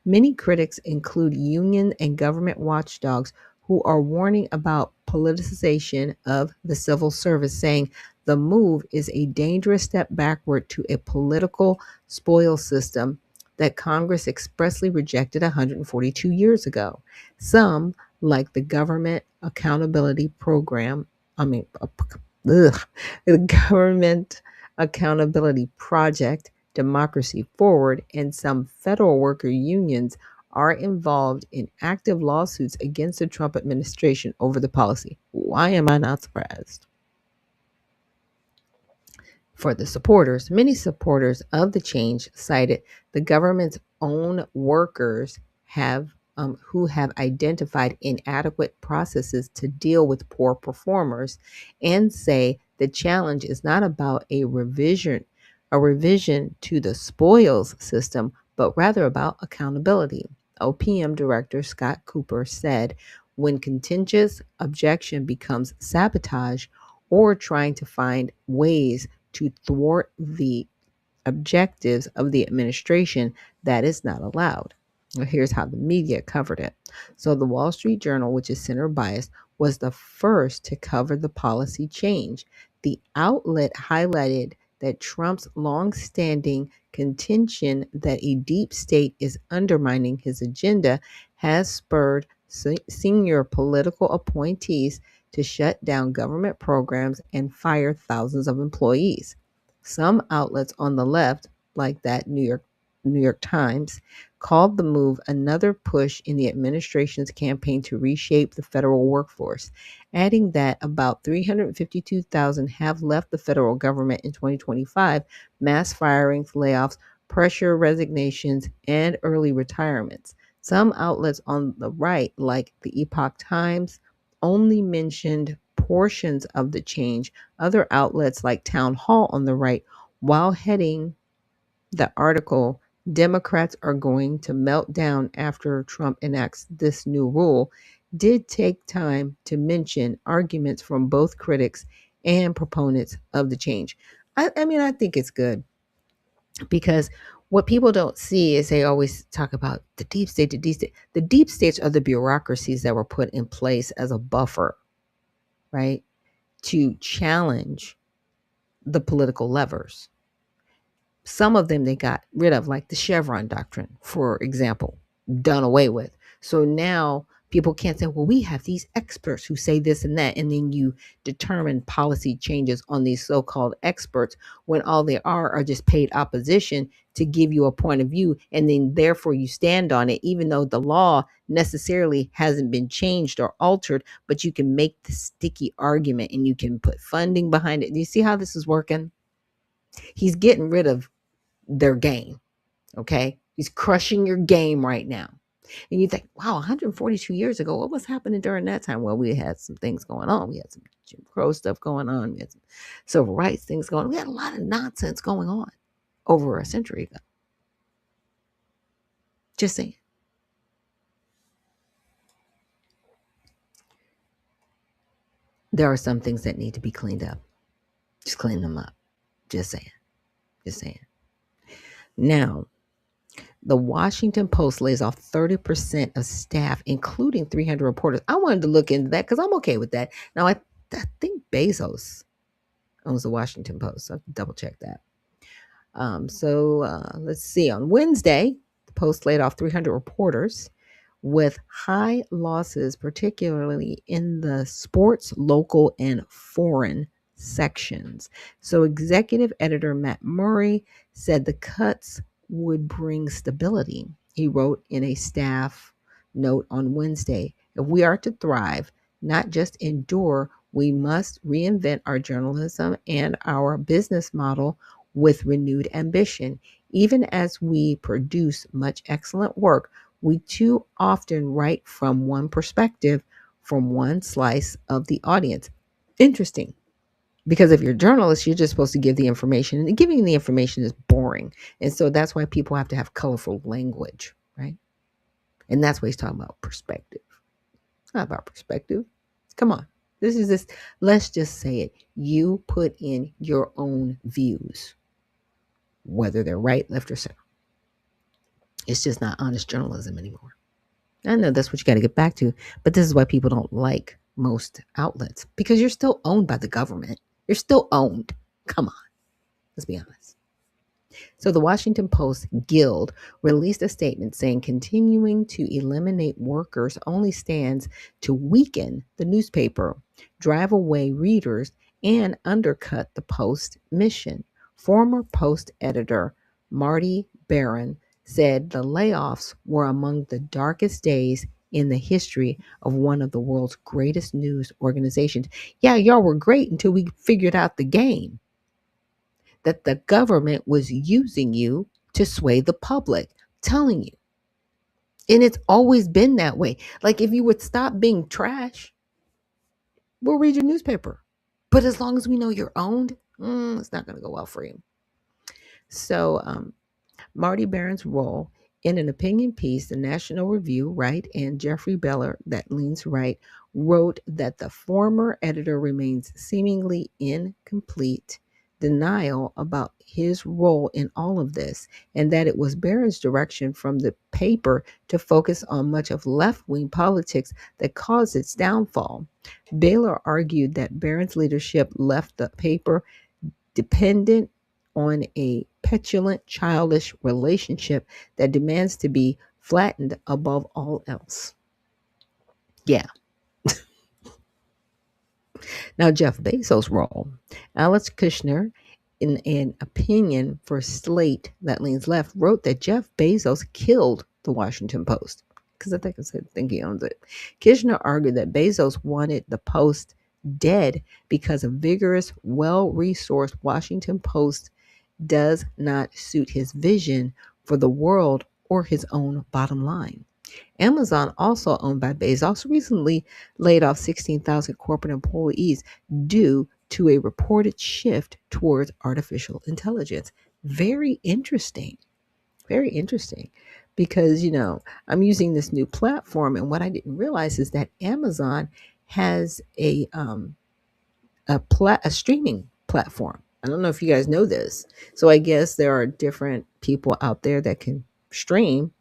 many critics include union and government watchdogs who are warning about politicization of the civil service, saying the move is a dangerous step backward to a political spoil system that Congress expressly rejected 142 years ago. Some, like the Government Accountability Program, the Government Accountability Project, Democracy Forward, and some federal worker unions are involved in active lawsuits against the Trump administration over the policy. Why am I not surprised? For the supporters, many supporters of the change cited the government's own workers who have identified inadequate processes to deal with poor performers, and say the challenge is not about a revision to the spoils system, but rather about accountability. OPM Director Scott Cooper said, when contentious objection becomes sabotage or trying to find ways to thwart the objectives of the administration, that is not allowed. Well, here's how the media covered it. So, the Wall Street Journal, which is center biased, was the first to cover the policy change. The outlet highlighted that Trump's long-standing contention that a deep state is undermining his agenda has spurred senior political appointees to shut down government programs and fire thousands of employees. Some outlets on the left, like that New York Times, called the move another push in the administration's campaign to reshape the federal workforce, adding that about 352,000 have left the federal government in 2025, mass firings, layoffs, pressure resignations, and early retirements. Some outlets on the right, like the Epoch Times, only mentioned portions of the change. Other outlets, like Town Hall on the right, while heading the article, Democrats are going to melt down after Trump enacts this new rule, did take time to mention arguments from both critics and proponents of the change. I think it's good because what people don't see is they always talk about the deep state, the deep state. The deep states are the bureaucracies that were put in place as a buffer, right, to challenge the political levers. Some of them they got rid of, like the Chevron doctrine, for example, done away with. So now people can't say, well, we have these experts who say this and that, and then you determine policy changes on these so-called experts when all they are just paid opposition to give you a point of view, and then therefore you stand on it, even though the law necessarily hasn't been changed or altered, but you can make the sticky argument and you can put funding behind it. Do you see how this is working? He's getting rid of their game. Okay. He's crushing your game right now. And you think, wow, 142 years ago, what was happening during that time? Well, we had some things going on. We had some Jim Crow stuff going on. We had some civil rights things going on. We had a lot of nonsense going on over a century ago. Just saying. There are some things that need to be cleaned up. Just clean them up. Just saying. Just saying. Now, the Washington Post lays off 30% of staff, including 300 reporters. I wanted to look into that because I'm okay with that. Now, I think Bezos owns the Washington Post. So I have to double check that. Let's see. On Wednesday, the Post laid off 300 reporters with high losses, particularly in the sports, local, and foreign sections. So, executive editor Matt Murray said the cuts would bring stability. He wrote in a staff note on Wednesday, if we are to thrive, not just endure, we must reinvent our journalism and our business model with renewed ambition. Even as we produce much excellent work, we too often write from one perspective, from one slice of the audience. Interesting. Because if you're a journalist, you're just supposed to give the information, and giving the information is boring. And so that's why people have to have colorful language, right? And that's what he's talking about, perspective. It's not about perspective. Come on. Let's just say it. You put in your own views, whether they're right, left, or center. It's just not honest journalism anymore. I know that's what you got to get back to, but this is why people don't like most outlets, because you're still owned by the government. You're still owned. Come on. Let's be honest. So the Washington Post Guild released a statement saying continuing to eliminate workers only stands to weaken the newspaper, drive away readers, and undercut the Post mission. Former Post editor Marty Barron said the layoffs were among the darkest days in the history of one of the world's greatest news organizations. Yeah, y'all were great until we figured out the game that the government was using you to sway the public, telling you. And it's always been that way. Like, if you would stop being trash, we'll read your newspaper. But as long as we know you're owned, it's not going to go well for you. So, Marty Barron's role in an opinion piece, the National Review, right, and Jeffrey Beller, that leans right, wrote that the former editor remains seemingly in complete denial about his role in all of this, and that it was Barron's direction from the paper to focus on much of left-wing politics that caused its downfall. Baylor argued that Barron's leadership left the paper dependent on a petulant, childish relationship that demands to be flattened above all else. Yeah. Now, Jeff Bezos' role. Alex Kushner, in an opinion for Slate that leans left, wrote that Jeff Bezos killed the Washington Post, because I think he owns it. Kushner argued that Bezos wanted the Post dead because a vigorous, well-resourced Washington Post does not suit his vision for the world or his own bottom line. Amazon, also owned by Bezos, recently laid off 16,000 corporate employees due to a reported shift towards artificial intelligence. Very interesting. Very interesting. Because, I'm using this new platform, and what I didn't realize is that Amazon has a streaming platform. I don't know if you guys know this. So I guess there are different people out there that can stream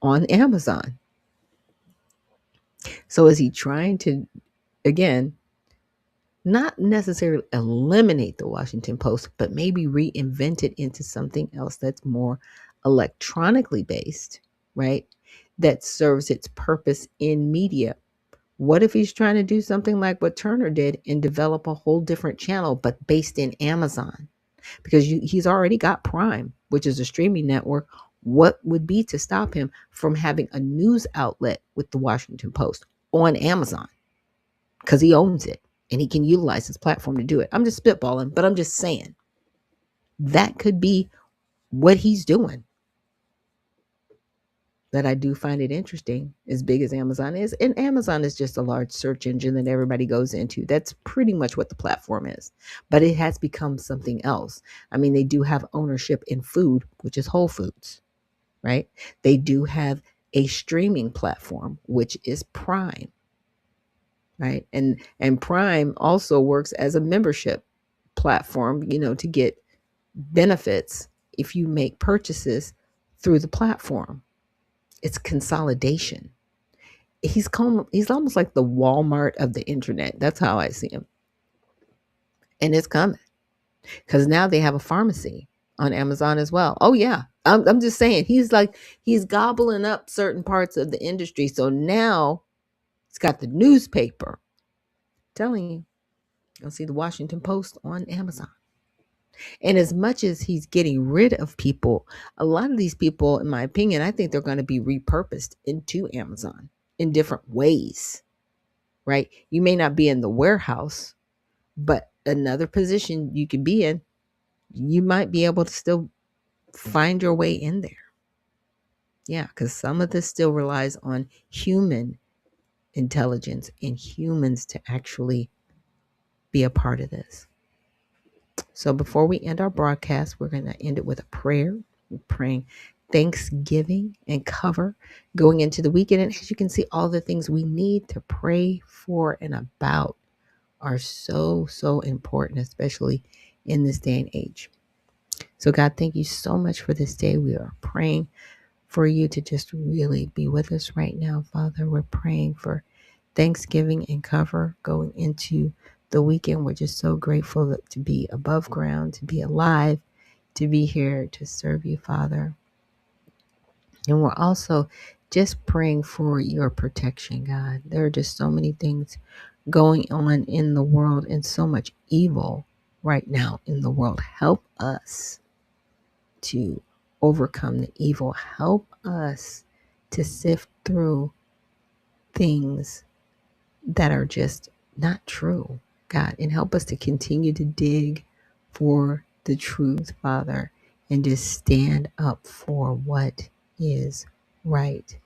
on Amazon. So is he trying to, again, not necessarily eliminate the Washington Post, but maybe reinvent it into something else that's more electronically based, right? That serves its purpose in media. What if he's trying to do something like what Turner did and develop a whole different channel, but based in Amazon? Because he's already got Prime, which is a streaming network. What would be to stop him from having a news outlet with the Washington Post on Amazon? Because he owns it and he can utilize his platform to do it. I'm just spitballing, but I'm just saying that could be what he's doing. That I do find it interesting, as big as Amazon is. And Amazon is just a large search engine that everybody goes into. That's pretty much what the platform is. But it has become something else. I mean, they do have ownership in food, which is Whole Foods, right? They do have a streaming platform, which is Prime, right? And Prime also works as a membership platform, to get benefits if you make purchases through the platform. It's consolidation. He's almost like the Walmart of the internet. That's how I see him. And it's coming, because now they have a pharmacy. on Amazon as well. Oh yeah. I'm just saying he's gobbling up certain parts of the industry. So now it's got the newspaper. Telling you, you'll see the Washington Post on Amazon. And as much as he's getting rid of people, a lot of these people, in my opinion, I think they're going to be repurposed into Amazon in different ways, right? You may not be in the warehouse, but another position you could be in, you might be able to still find your way in there. Yeah, because some of this still relies on human intelligence and humans to actually be a part of this. So before we end our broadcast, we're going to end it with a prayer. We're praying thanksgiving and cover going into the weekend. And as you can see, all the things we need to pray for and about are so, so important, especially in this day and age. So God, thank you so much for this day. We are praying for you to just really be with us right now, Father. We're praying for Thanksgiving and cover going into the weekend. We're just so grateful to be above ground, to be alive, to be here to serve you, Father. And we're also just praying for your protection, God. There are just so many things going on in the world and so much evil right now in the world. Help us to overcome the evil. Help us to sift through things that are just not true, God, and help us to continue to dig for the truth, Father, and just stand up for what is right.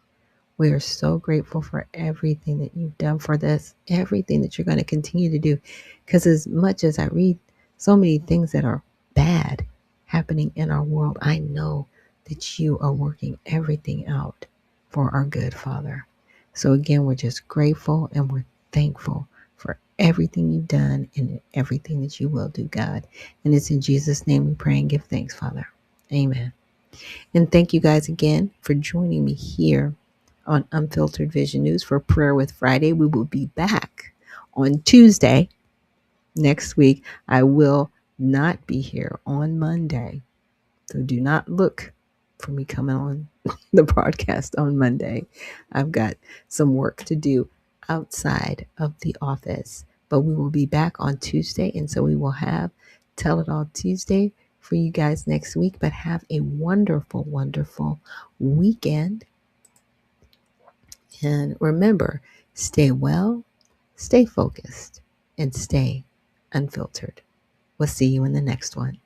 We are so grateful for everything that you've done for this, everything that you're going to continue to do. Because as much as I read so many things that are bad happening in our world, I know that you are working everything out for our good, Father. So again, we're just grateful and we're thankful for everything you've done and everything that you will do, God. And it's in Jesus' name we pray and give thanks, Father. Amen. And thank you guys again for joining me here on Unfiltered Vision News for Prayer with Friday. We will be back on Tuesday next week. I will not be here on Monday. So do not look for me coming on the broadcast on Monday. I've got some work to do outside of the office, but we will be back on Tuesday. And so we will have Tell It All Tuesday for you guys next week, but have a wonderful, wonderful weekend. And remember, stay well, stay focused, and stay unfiltered. We'll see you in the next one.